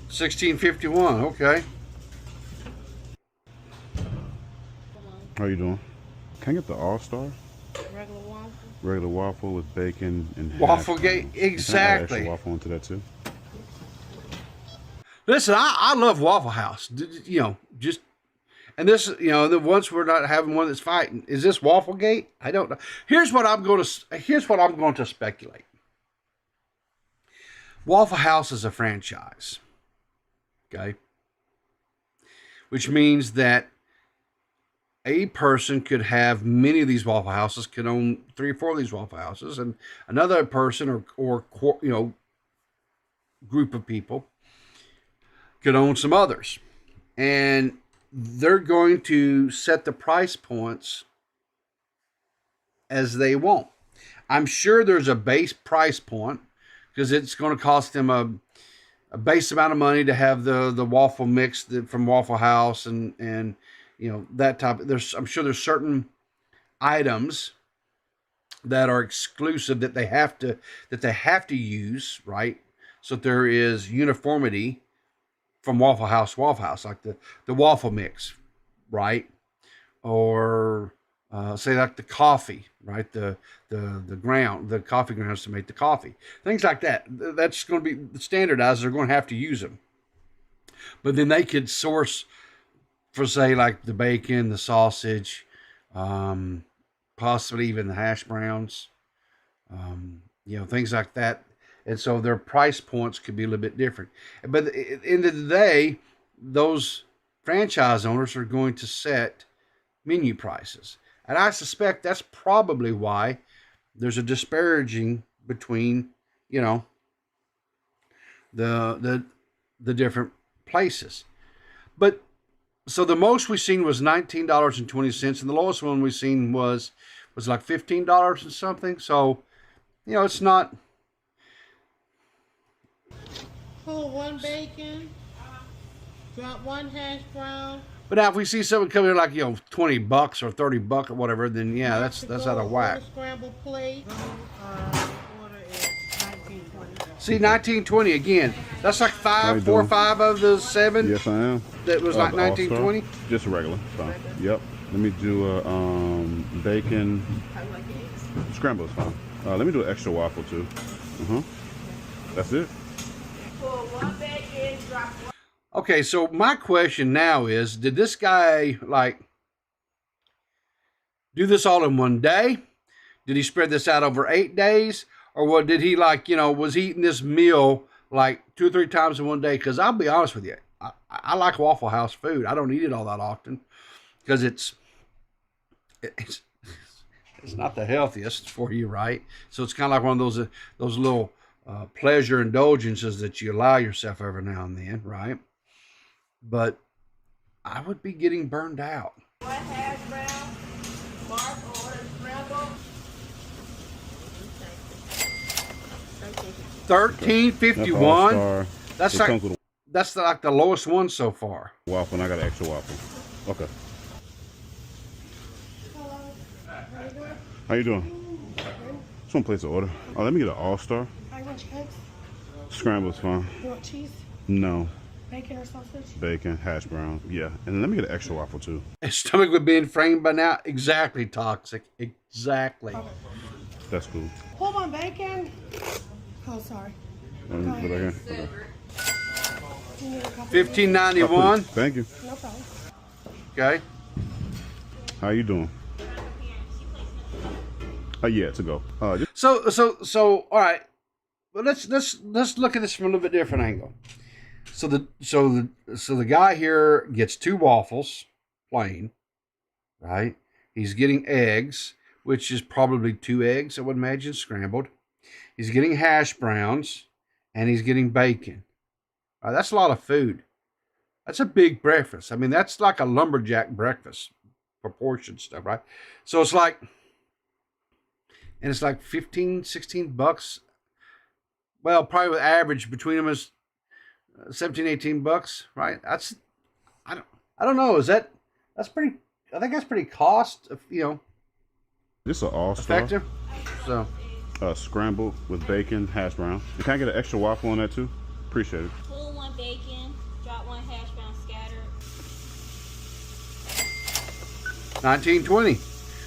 $16.51. Okay. How you doing? Can I get the all-star? Regular waffle. Regular waffle with bacon and hash Waffle gate, browns. Can I add exactly. extra waffle into that too? Listen, I love Waffle House. You know, just and this, you know, the once we're not having one that's fighting. Is this Wafflegate? I don't know. Here's what I'm going to speculate. Waffle House is a franchise. Okay? Which means that a person could have many of these Waffle Houses, could own 3 or 4 of these Waffle Houses, and another person or you know, group of people could own some others. And they're going to set the price points as they want. I'm sure there's a base price point because it's going to cost them a base amount of money to have the waffle mix from Waffle House and you know, that type. I'm sure there's certain items that are exclusive that they have to use, right? So there is uniformity from Waffle House, like the waffle mix, right? Or say like the coffee, right? The coffee grounds to make the coffee, things like that. That's going to be standardized. They're going to have to use them. But then they could source for, say, like the bacon, the sausage, possibly even the hash browns, things like that. And so their price points could be a little bit different. But at the end of the day, those franchise owners are going to set menu prices. And I suspect that's probably why there's a disparaging between, the different places. But so the most we seen was $19.20, and the lowest one we seen was like $15 and something. So, it's not. Pull one bacon, drop one hash brown. But now if we see someone coming in like, $20 or $30 or whatever, then yeah, that's out of whack. Scrambled plate. Order is 1920. See, 1920 again. That's like 4 or 5 of the 7. Yes, I am. That was like 1920. Just regular. Fine. Yep. Let me do a bacon scramble is fine. Let me do an extra waffle too. That's it. Okay, so my question now is, did this guy do this all in one day? Did he spread this out over 8 days? Or what did he was he eating this meal like 2 or 3 times in one day? Because I'll be honest with you, I like Waffle House food. I don't eat it all that often because it's not the healthiest for you, right? So it's kind of like one of those little pleasure indulgences that you allow yourself every now and then, right? But I would be getting burned out. One hash brown, Mark order scrambled. $13.51. That's like the lowest one so far. Waffle, and I got an extra waffle. Okay. How you doing? Just want to place an order. Oh, let me get an all-star. I want eggs. Scramble's fine. You want cheese? No. Bacon or sausage? Bacon, hash brown. Yeah. And let me get an extra waffle too. His stomach would be inflamed by now. Exactly, toxic. Exactly. Okay. That's cool. Hold on, bacon. Oh, sorry. Okay. $15.91. Thank you. No problem. Okay. How you doing? Yeah, to go. So all right. Well, let's look at this from a little bit different angle. So the guy here gets 2 waffles, plain, right? He's getting eggs, which is probably 2 eggs, I would imagine, scrambled. He's getting hash browns, and he's getting bacon. All right, that's a lot of food. That's a big breakfast. I mean, that's like a lumberjack breakfast, proportion stuff, right? So it's like, and it's like $15, $16. Well, probably with average between them is $17, $18, right? That's, I don't know. That's pretty, I think that's pretty cost, This is an all-star. Effective. So. Scrambled with bacon, hash brown. And can I get an extra waffle on that too? Appreciate it. Pull one bacon, drop one hash brown scattered. $19.20.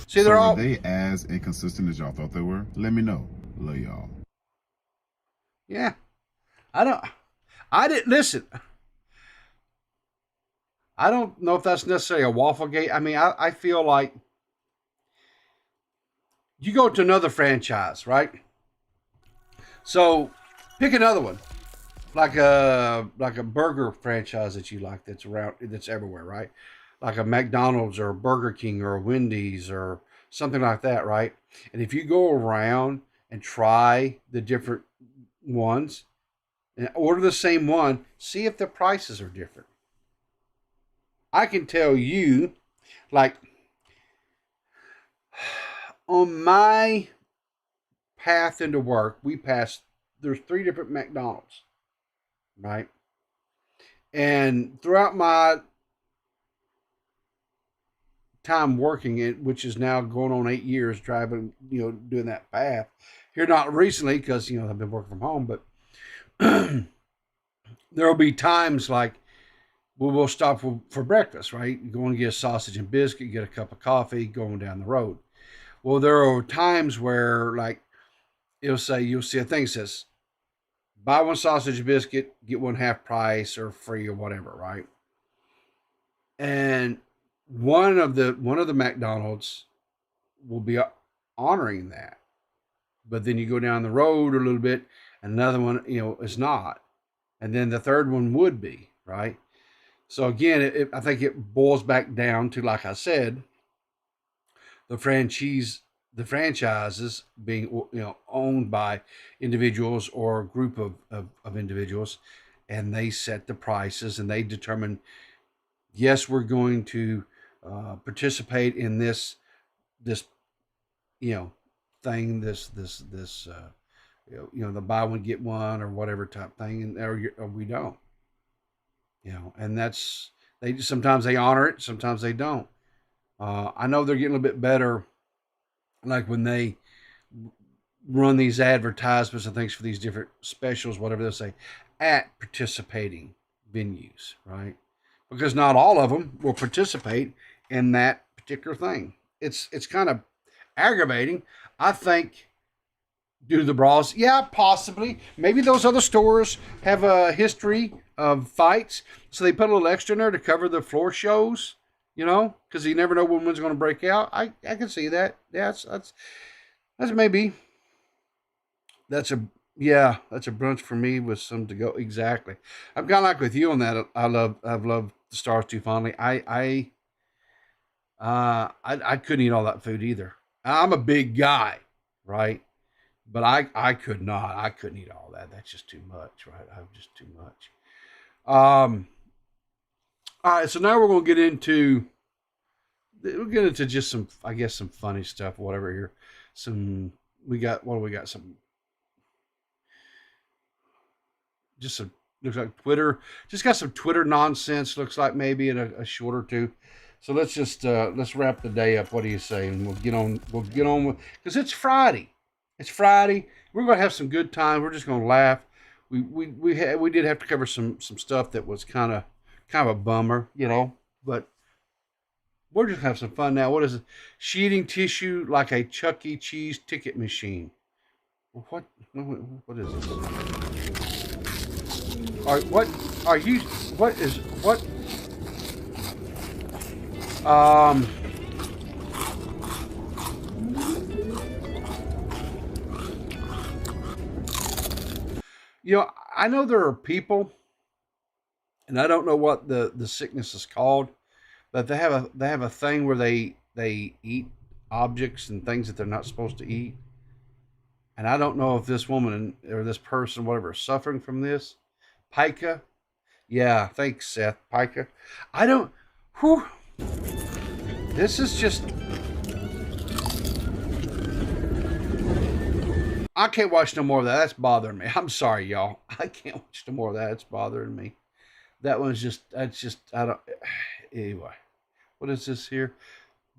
See, so all. Were they as inconsistent as y'all thought they were? Let me know. Love y'all. Yeah. I didn't listen. I don't know if that's necessarily a Wafflegate. I mean, I feel like you go to another franchise, right? So pick another one, like a burger franchise that you like that's everywhere, right? Like a McDonald's or a Burger King or a Wendy's or something like that, right? And if you go around and try the different ones and order the same one, see if the prices are different. I can tell you, like, on my path into work, there's 3 different McDonald's, right? And throughout my time working it, which is now going on 8 years driving, doing that path. Here, not recently, because, I've been working from home, but there'll be times like, we'll stop for breakfast, right? Go and get a sausage and biscuit, get a cup of coffee, going down the road. Well, there are times where, like, you'll see a thing that says, buy one sausage biscuit, get one half price or free or whatever, right? And one of the McDonald's will be honoring that. But then you go down the road a little bit, another one, is not. And then the third one would be, right? So again, I think it boils back down to, like I said, the franchises being, owned by individuals or a group of individuals, and they set the prices and they determine, yes, we're going to participate in this thing, this the buy one get one or whatever type thing, or we don't, and that's, sometimes they honor it, sometimes they don't. I know they're getting a little bit better, like when they run these advertisements and things for these different specials, whatever they'll say, at participating venues, right? Because not all of them will participate in that particular thing. It's kind of aggravating, I think, due to the brawls. Yeah, possibly. Maybe those other stores have a history of fights, so they put a little extra in there to cover the floor shows, because you never know when one's going to break out. I can see that. Yeah, that's maybe. That's a brunch for me with some to go. Exactly. I'm kind of like with you on that. I've loved the stars too fondly. I couldn't eat all that food either. I'm a big guy, right? But I could not. I couldn't eat all that. That's just too much, right? I'm just too much. All right, so now we're going to get into just some, I guess, some funny stuff, whatever here. We got some, just some, looks like Twitter, just got some Twitter nonsense, looks like maybe in a short or two. So let's just, let's wrap the day up. What do you say? And we'll get on with, because it's Friday. It's Friday. We're going to have some good time. We're just going to laugh. We did have to cover some stuff that was kind of a bummer, but we're just going to have some fun now. What is it? Sheeting tissue like a Chuck E. Cheese ticket machine. What is this? I know there are people, and I don't know what the sickness is called, but they have a thing where they eat objects and things that they're not supposed to eat. And I don't know if this woman or this person, whatever, is suffering from this. Pica? Yeah, thanks, Seth. Pica. I don't... Whew. This is just... I can't watch no more of that. That's bothering me. I'm sorry, y'all. I can't watch no more of that. It's bothering me. That one's just... I don't... Anyway. What is this here?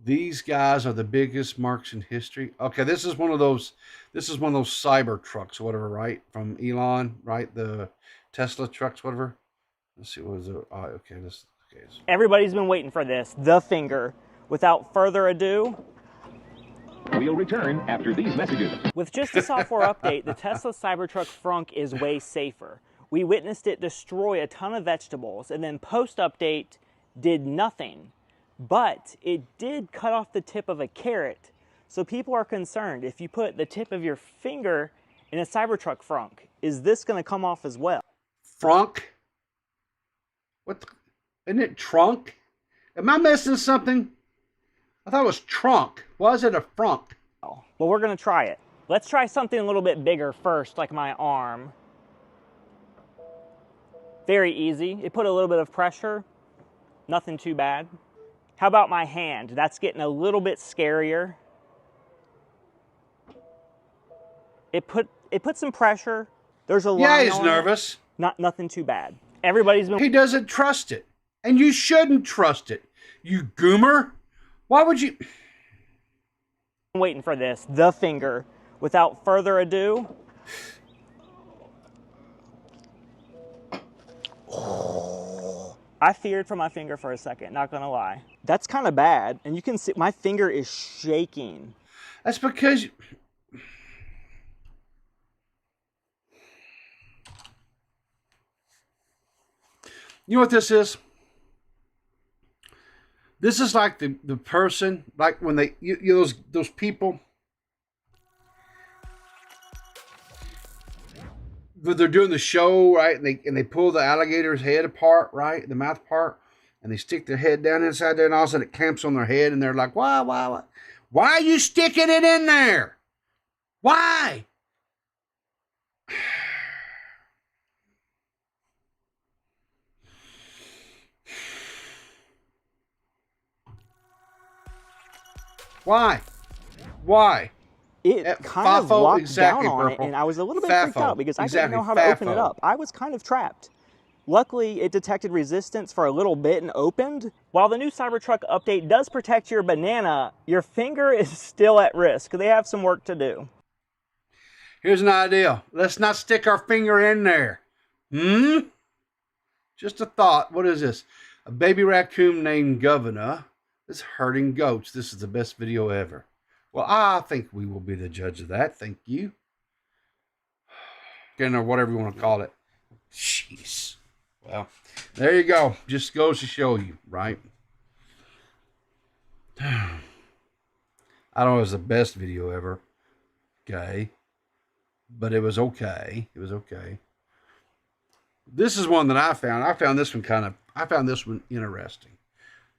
These guys are the biggest marks in history. Okay, this is one of those cyber trucks or whatever, right? From Elon, right? The Tesla trucks, whatever. Let's see, what is it? Oh, okay, okay. Everybody's been waiting for this, the finger. Without further ado, we'll return after these messages. With just a software update, the Tesla Cybertruck frunk is way safer. We witnessed it destroy a ton of vegetables, and then post-update did nothing. But it did cut off the tip of a carrot. So people are concerned, if you put the tip of your finger in a Cybertruck frunk, is this going to come off as well? Frunk? What? Isn't it trunk? Am I missing something? I thought it was trunk. Why is it a frunk? Well, we're going to try it. Let's try something a little bit bigger first, like my arm. Very easy. It put a little bit of pressure. Nothing too bad. How about my hand? That's getting a little bit scarier. It put some pressure. There's a line. Yeah, he's nervous. Nothing too bad. Everybody's been... He doesn't trust it. And you shouldn't trust it. You goomer. Why would you... I'm waiting for this. The finger. Without further ado... I feared for my finger for a second, not gonna lie. That's kind of bad, and you can see my finger is shaking. That's because... You know what this is? This is like the person, like when they, those people, they're doing the show, right? And they pull the alligator's head apart, right? The mouth part, and they stick their head down inside there, and all of a sudden it clamps on their head, and they're like, why are you sticking it in there? Why? Why? It kind of locked down on it, and I was a little bit freaked out because I didn't know how to open it up. I was kind of trapped. Luckily, it detected resistance for a little bit and opened. While the new Cybertruck update does protect your banana, your finger is still at risk. They have some work to do. Here's an idea. Let's not stick our finger in there. Just a thought. What is this? A baby raccoon named Governor is herding goats. This is the best video ever. Well, I think we will be the judge of that. Thank you. Or whatever you want to call it. Jeez. Well, there you go. Just goes to show you, right? I don't know if it was the best video ever. Okay. But it was okay. It was okay. This is one that I found. I found this one interesting.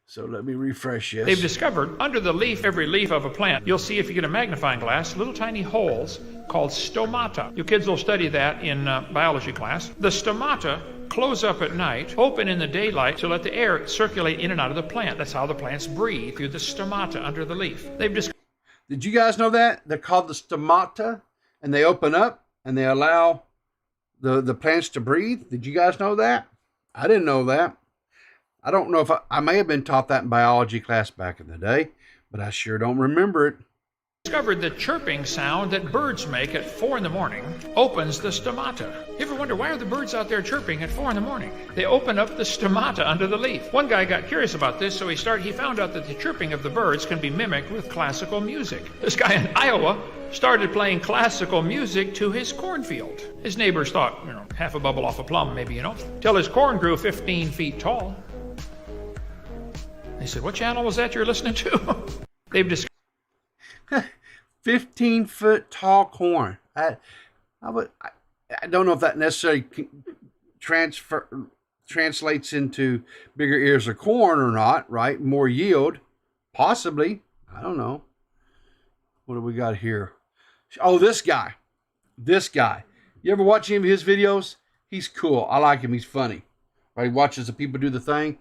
So let me refresh this. They've discovered under the leaf, every leaf of a plant, you'll see if you get a magnifying glass, little tiny holes called stomata. You kids will study that in biology class. The stomata close up at night, open in the daylight to let the air circulate in and out of the plant. That's how the plants breathe, through the stomata under the leaf. Did you guys know that? They're called the stomata, and they open up and they allow the plants to breathe. Did you guys know that? I didn't know that. I don't know if I may have been taught that in biology class back in the day, but I sure don't remember it. Discovered the chirping sound that birds make at 4 in the morning opens the stomata. You ever wonder why are the birds out there chirping at 4 in the morning? They open up the stomata under the leaf. One guy got curious about this, so he found out that the chirping of the birds can be mimicked with classical music. This guy in Iowa started playing classical music to his cornfield. His neighbors thought, half a bubble off a plum, maybe, till his corn grew 15 feet tall. They said, what channel was that you're listening to? They've discovered 15-foot tall corn. I don't know if that necessarily translates into bigger ears of corn or not, right? More yield, possibly. I don't know. What do we got here? Oh, this guy. You ever watch any of his videos? He's cool. I like him. He's funny. Right? He watches the people do the thing.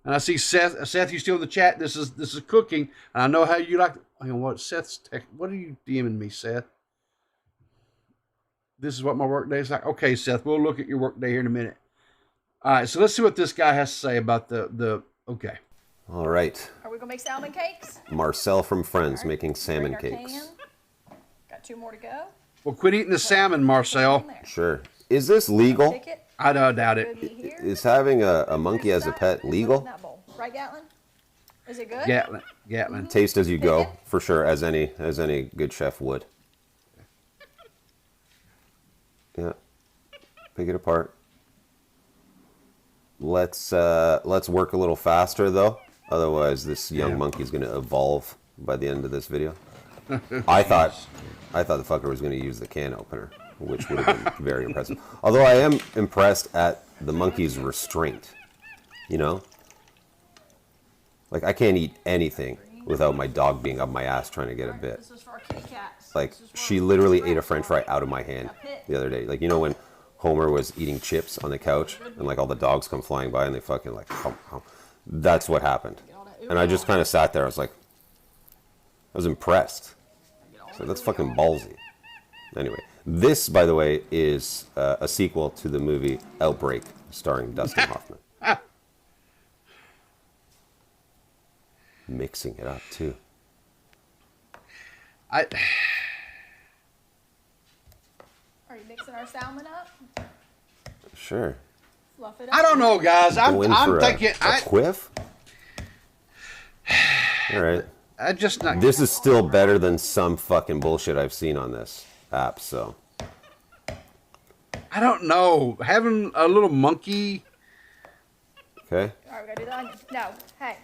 And I see Seth. Seth, you still in the chat? This is cooking, and I know how you like. What what are you DMing me, Seth? This is what my work day is like. Okay, Seth, we'll look at your work day here in a minute. All right, so let's see what this guy has to say about the. Okay. All right. Are we gonna make salmon cakes? Marcel from Friends making salmon cakes. Got 2 more to go. Well, quit eating the salmon, Marcel. Sure. Is this legal? I don't doubt it. Is having a monkey as a pet legal? Right, Gatlin? Is it good? Gatlin. Taste as you go, for sure, as any good chef would. Yeah. Pick it apart. Let's work a little faster though. Otherwise, this young monkey's gonna evolve by the end of this video. I thought the fucker was gonna use the can opener, which would have been very impressive. Although I am impressed at the monkey's restraint. Like, I can't eat anything without my dog being up my ass trying to get a bit. Like, she literally ate a french fry out of my hand the other day. Like, when Homer was eating chips on the couch and, like, all the dogs come flying by and they fucking, like, that's what happened. And I just kind of sat there. I was impressed. So that's fucking ballsy. Anyway, this, by the way, is a sequel to the movie Outbreak, starring Dustin Hoffman. Mixing it up, too. Are you mixing our salmon up? Sure. Fluff it up. I don't know, guys. I'm thinking... A quiff? All right. Not... This is still better than some fucking bullshit I've seen on this app, so... I don't know. Having a little monkey Okay. All right, we gotta do the onion. No, hey.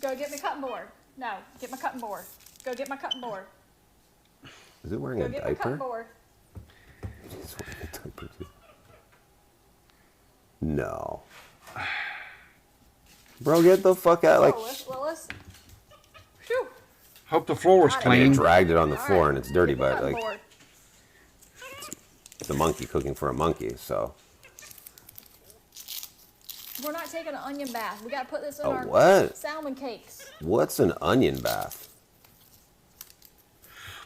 Go get my cutting board. No, get my cutting board. Go get my cutting board. Is it wearing Go a get my cutting diaper? board. He's wearing a diaper too. No. Bro, get the fuck out. Like, Willis. Phew. Hope the floor was I mean, clean. it dragged it on the floor and it's dirty, but like, Board. it's a monkey cooking for a monkey, so. We're not taking an onion bath. We gotta put this in A our what? salmon cakes. What's an onion bath?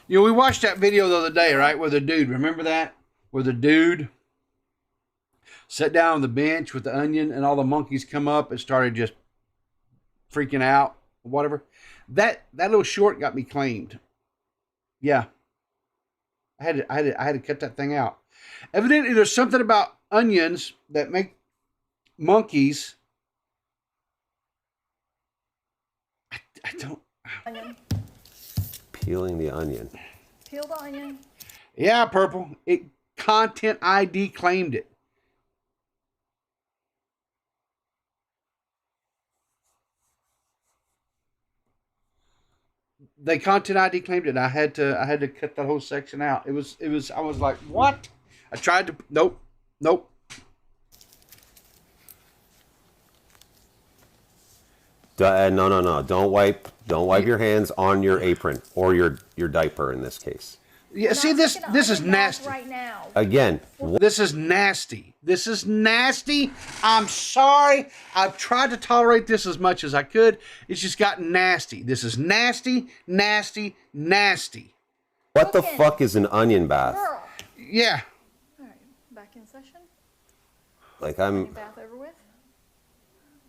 You know, we watched that video the other day, right? Where the dude, remember that? Where the dude sat down on the bench with the onion and all the monkeys come up and started just freaking out, whatever. That little short got me claimed. Yeah. I had to cut that thing out. Evidently, there's something about onions that make monkeys. I don't. Onion. Peeling the onion. Peel the onion. Yeah, Purple. It Content ID claimed it. They Content ID claimed it. I had to cut that whole section out. It was I was like, what? I tried to nope. No. Don't wipe your hands on your apron or your diaper in this case. Yeah, see this is nasty. Right now. Again, this is nasty. This is nasty. I'm sorry. I've tried to tolerate this as much as I could. It's just gotten nasty. This is nasty, nasty, nasty. what the fuck is an onion bath? Girl. Yeah. All right, back in session. Like Onion bath over with.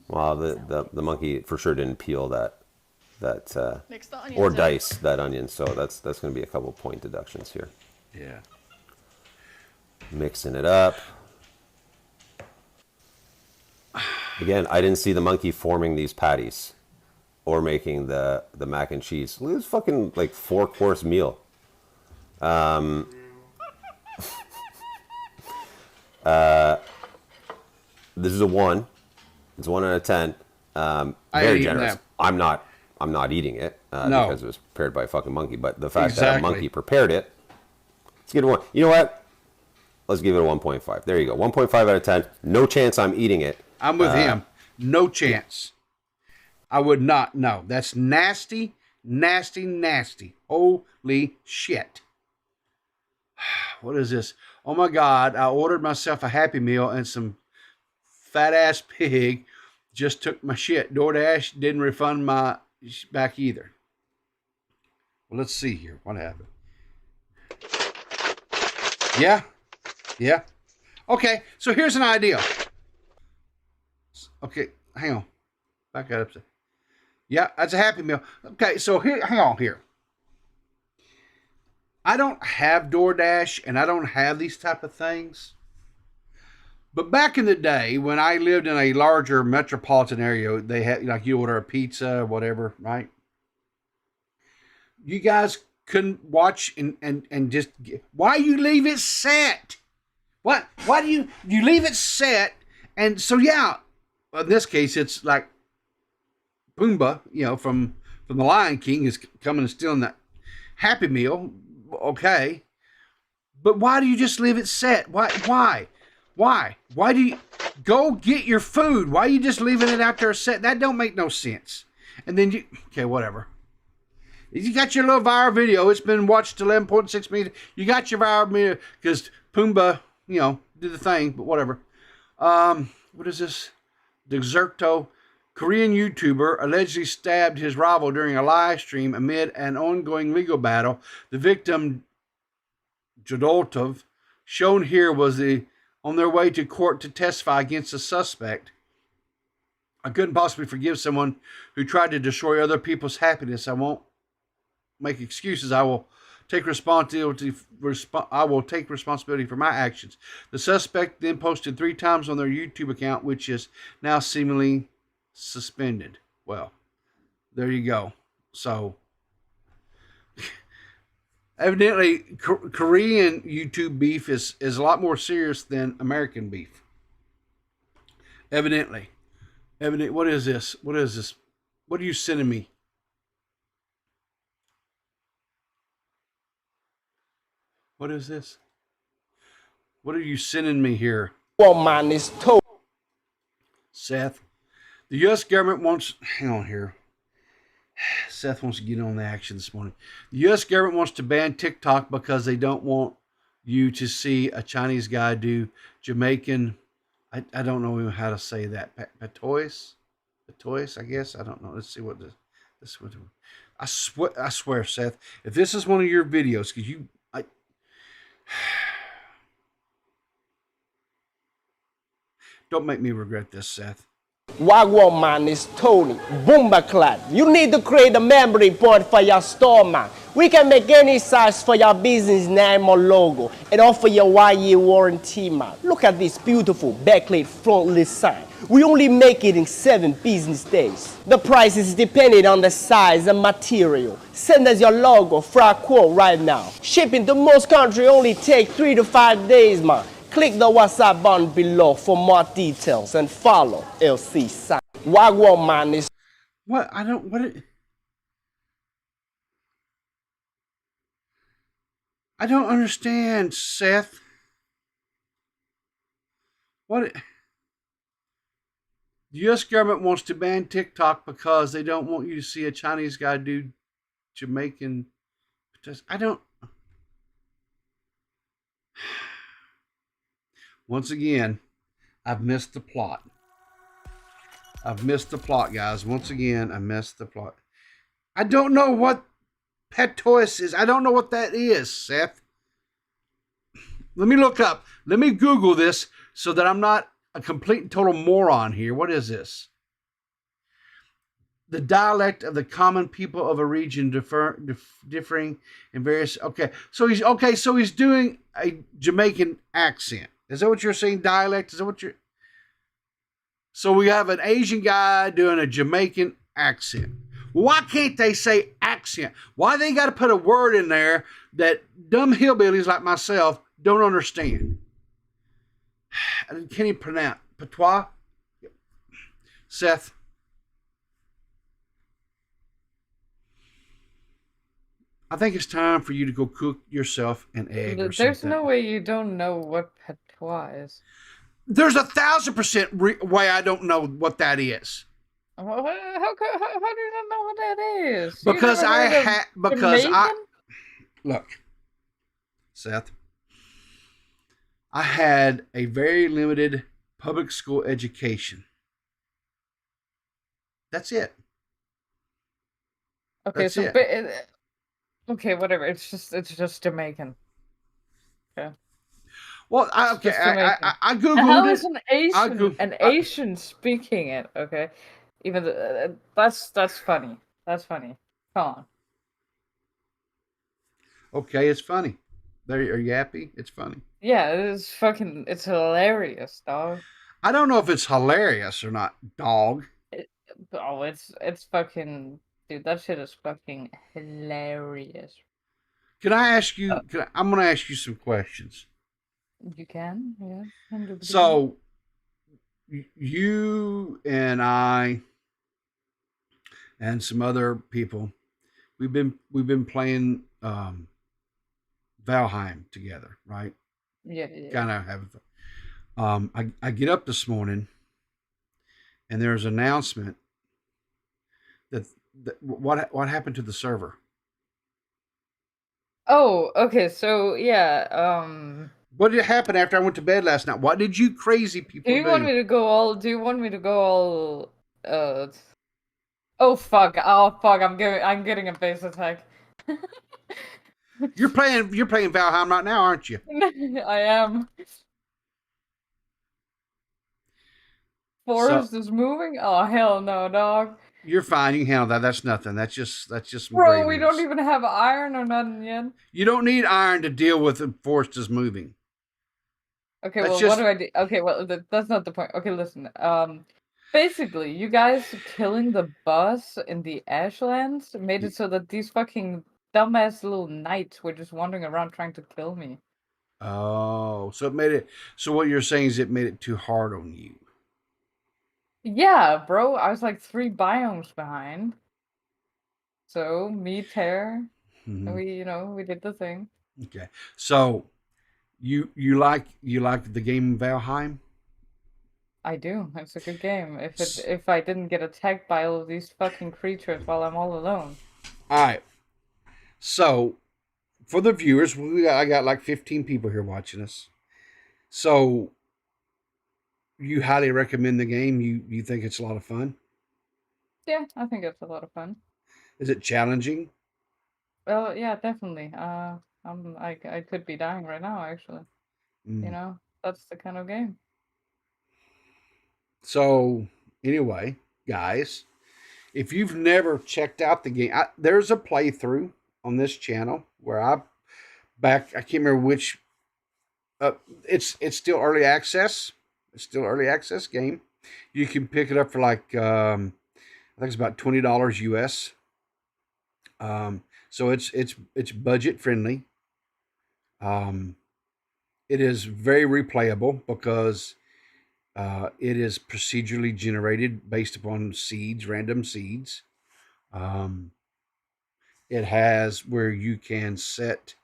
Well, the monkey for sure didn't peel that Mix the onions or in. dice that onion, so that's going to be a couple point deductions here. Yeah. Mixing it up. Again, I didn't see the monkey forming these patties or making the mac and cheese. Look at this fucking like 4-course meal. This is a 1. It's 1 out of 10. Very generous. I'm not eating it No. because it was prepared by a fucking monkey. But the fact that a Exactly. monkey prepared it, let's give it a 1. You know what? Let's give it a 1.5. There you go. 1.5 out of 10. No chance I'm eating it. I'm with him. No chance. I would not. No. That's nasty, nasty, nasty. Holy shit. What is this? Oh my God. I ordered myself a Happy Meal and some fat ass pig just took my shit. DoorDash didn't refund my back either. Well, let's see here. What happened? Yeah. Okay, so here's an idea. Okay, hang on. Back that up. Yeah, that's a Happy Meal. Okay, so here, hang on here. I don't have DoorDash and I don't have these type of things. But back in the day, when I lived in a larger metropolitan area, they had, like, you order a pizza or whatever, right? You guys couldn't watch and just, why you leave it set? What? Why do you leave it set? And so, yeah, in this case, it's like Pumbaa, from the Lion King is coming and stealing that Happy Meal. Okay. But why do you just leave it set? Why? Why do you go get your food? Why are you just leaving it out there set? That don't make no sense. And then okay, whatever. You got your little viral video. It's been watched 11.6 million. You got your viral video because Pumbaa, did the thing, but whatever. What is this? Deserto, Korean YouTuber, allegedly stabbed his rival during a live stream amid an ongoing legal battle. The victim, Jodoltov, shown here, was on their way to court to testify against the suspect. I couldn't possibly forgive someone who tried to destroy other people's happiness. I won't make excuses. I will take responsibility for my actions. The suspect then posted 3 times on their YouTube account, which is now seemingly suspended. Well, there you go. So, evidently, Korean YouTube beef is a lot more serious than American beef. Evidently. Ebony, what is this? What is this? What are you sending me? What is this? What are you sending me here? Woman is told. Seth, the U.S. government wants. Hang on here. Seth wants to get on the action this morning. The U.S. government wants to ban TikTok because they don't want you to see a Chinese guy do Jamaican. I don't know how to say that. Patois, I guess. I don't know. Let's see what this would. I swear, Seth, if this is one of your videos, because don't make me regret this, Seth. Wagwan man is Tony, Boomba You need to create a memory board for your store, man. We can make any size for your business name or logo and offer you a 1-year warranty, man. Look at this beautiful backlit frontlit sign. We only make it in 7 business days. The price is dependent on the size and material. Send us your logo for a quote right now. Shipping to most countries only take 3 to 5 days, man. Click the WhatsApp button below for more details and follow LC sign. Wagwan man is. What? I don't. What? I don't understand, Seth. What? The U.S. government wants to ban TikTok because they don't want you to see a Chinese guy do Jamaican. I don't. Once again, I've missed the plot. I've missed the plot, guys. Once again, I missed the plot. I don't know what Patois is. I don't know what that is, Seth. Let me look up. Let me Google this so that I'm not a complete and total moron here. What is this? The dialect of the common people of a region differing in various. Okay, so he's doing a Jamaican accent. Is that what you're saying? Dialect? Is that what you're? So we have an Asian guy doing a Jamaican accent. Why can't they say accent? Why they got to put a word in there that dumb hillbillies like myself don't understand? Can you pronounce patois? Seth. I think it's time for you to go cook yourself an egg or something. There's no way you don't know what patois is. There's 1,000% way I don't know what that is. How do you not know what that is? Because look, Seth, I had a very limited public school education. That's it. Okay, That's so it. okay, whatever. It's just Jamaican. Okay. Well, I googled How it. is an Asian speaking it? Okay, even that's funny. That's funny. Come on. Okay, it's funny. Are you happy? It's funny. Yeah, it's hilarious, dog. I don't know if it's hilarious or not, dog. It's fucking. Dude, that shit is fucking hilarious. Can I ask you? I'm going to ask you some questions. You can, yeah. 100%. So, you and I and some other people, we've been playing Valheim together, right? Yeah. Kind of having fun. I get up this morning, and there's an announcement that what happened to the server. Oh, okay. So yeah. What did happen after I went to bed last night? What did you crazy people do? Do you want me to go all? Oh fuck! Oh fuck! I'm getting a base attack. You're playing Valheim right now, aren't you? I am. Forest is moving? Oh hell no, dog. You're fine. You can handle that. That's nothing. That's just some Bro, we news. don't even have iron or nothing yet. You don't need iron to deal with the forest is moving. Okay, well, what do I do? Okay, well, that's not the point. Okay, listen. Basically, you guys killing the boss in the Ashlands made it so that these fucking dumbass little knights were just wandering around trying to kill me. Oh, so it made it. So what you're saying is it made it too hard on you. Yeah, bro. I was like 3 biomes behind. So me, Tear, and we did the thing. Okay. So you like the game Valheim? I do. It's a good game. If I didn't get attacked by all of these fucking creatures while I'm all alone. All right. So for the viewers, I got like 15 people here watching us. So you highly recommend the game? You think it's a lot of fun? Yeah, I think it's a lot of fun. Is it challenging? Well, yeah, definitely. I could be dying right now, actually. That's the kind of game. So anyway, guys, if you've never checked out the game, there's a playthrough on this channel where I can't remember which. It's still early access. It's still early access game. You can pick it up for like I think it's about $20 US. So it's budget friendly. It is very replayable because it is procedurally generated based upon seeds, random seeds. It has where you can set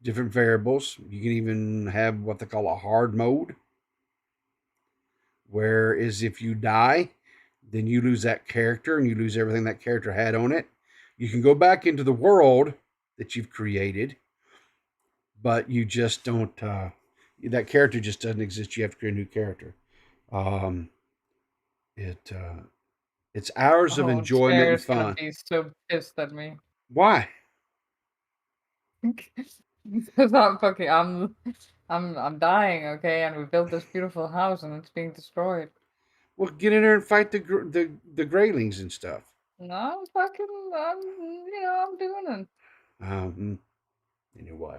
different variables. You can even have what they call a hard mode, whereas if you die, then you lose that character and you lose everything that character had on it. You can go back into the world that you've created, but you just don't. That character just doesn't exist. You have to create a new character. It's hours of enjoyment and Chair's gonna fun. be so pissed at me. Why? Because I'm dying, okay, and we built this beautiful house and it's being destroyed. Well, get in there and fight the Greylings and stuff. No, I'm doing it. Anyway,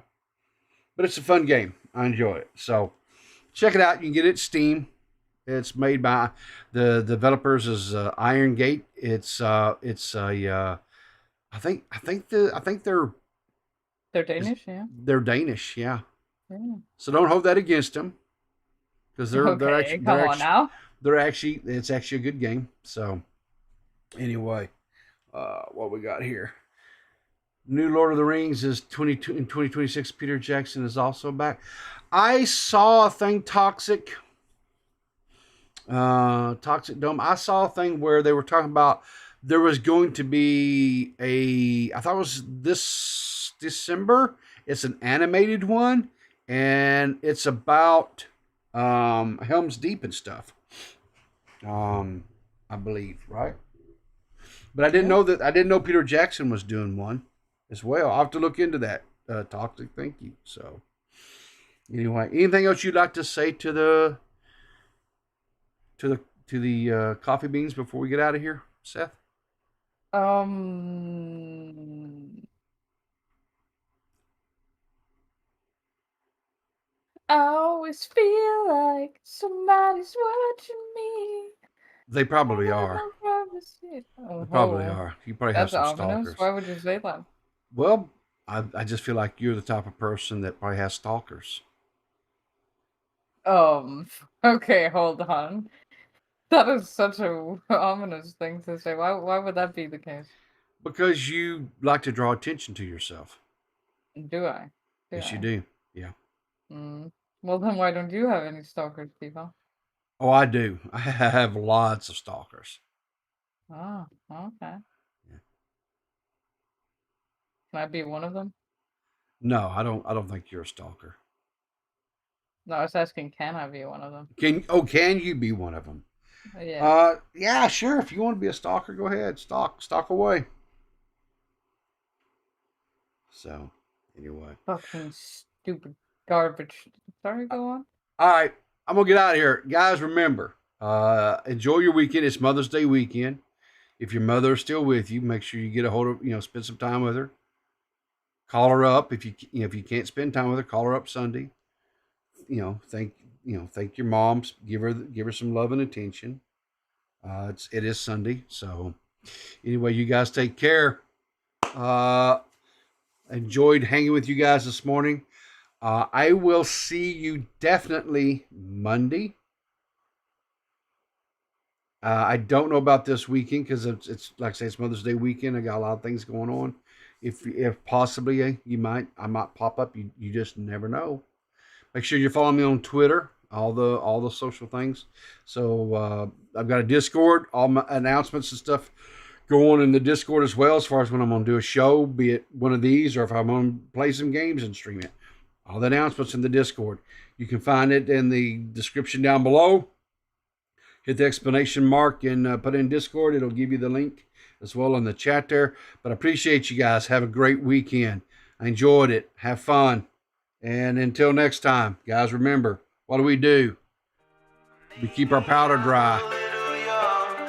but it's a fun game. I enjoy it. So check it out. You can get it at Steam. It's made by the developers is Iron Gate. It's I think they're Danish, yeah. They're Danish, yeah. Yeah. So don't hold that against them because they're Okay, actually come on now. It's actually a good game. So anyway, what we got here? New Lord of the Rings is 2026. Peter Jackson is also back. I saw a thing Toxic Dome. I saw a thing where they were talking about there was going to be I thought it was this December. It's an animated one, and it's about Helm's Deep and stuff. I believe, right? But I didn't know Peter Jackson was doing one as well. I'll have to look into that. Toxic, thank you. So anyway, anything else you'd like to say to the coffee beans before we get out of here, Seth? I always feel like somebody's watching me. They probably are. They probably are. You probably have some stalkers. Why would you say that? Well, I just feel like you're the type of person that probably has stalkers. Okay, hold on. That is such a ominous thing to say. Why would that be the case? Because you like to draw attention to yourself. Do I? Yes, you do. Yeah. Well, then why don't you have any stalkers, people? Oh, I do. I have lots of stalkers. Oh, okay. Yeah. Can I be one of them? No, I don't think you're a stalker. No, I was asking, can I be one of them? Can you be one of them? Yeah. Yeah, sure. If you want to be a stalker, go ahead. Stalk away. So, anyway. Fucking stupid garbage. Sorry, go on. All right. I'm going to get out of here. Guys, remember, enjoy your weekend. It's Mother's Day weekend. If your mother is still with you, make sure you get a hold of, spend some time with her. Call her up. If you can't spend time with her, call her up Sunday. Thank your mom. Give her some love and attention. It is Sunday. So anyway, you guys take care. Enjoyed hanging with you guys this morning. I will see you definitely Monday. I don't know about this weekend because it's like I say, it's Mother's Day weekend. I got a lot of things going on. If possibly I might pop up. You just never know. Make sure you follow me on Twitter, all the social things. So I've got a Discord, all my announcements and stuff go on in the Discord as well, as far as when I'm going to do a show, be it one of these, or if I'm going to play some games and stream it. All the announcements in the Discord. You can find it in the description down below. Hit the explanation mark and put in Discord. It'll give you the link as well in the chat there. But I appreciate you guys. Have a great weekend. I enjoyed it. Have fun. And until next time, guys, remember, what do? We keep our powder dry.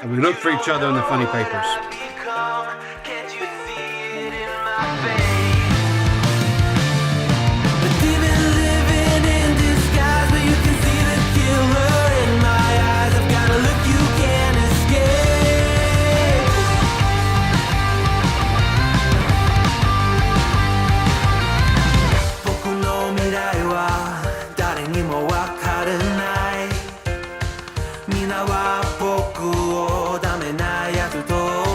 And we look for each other in the funny papers.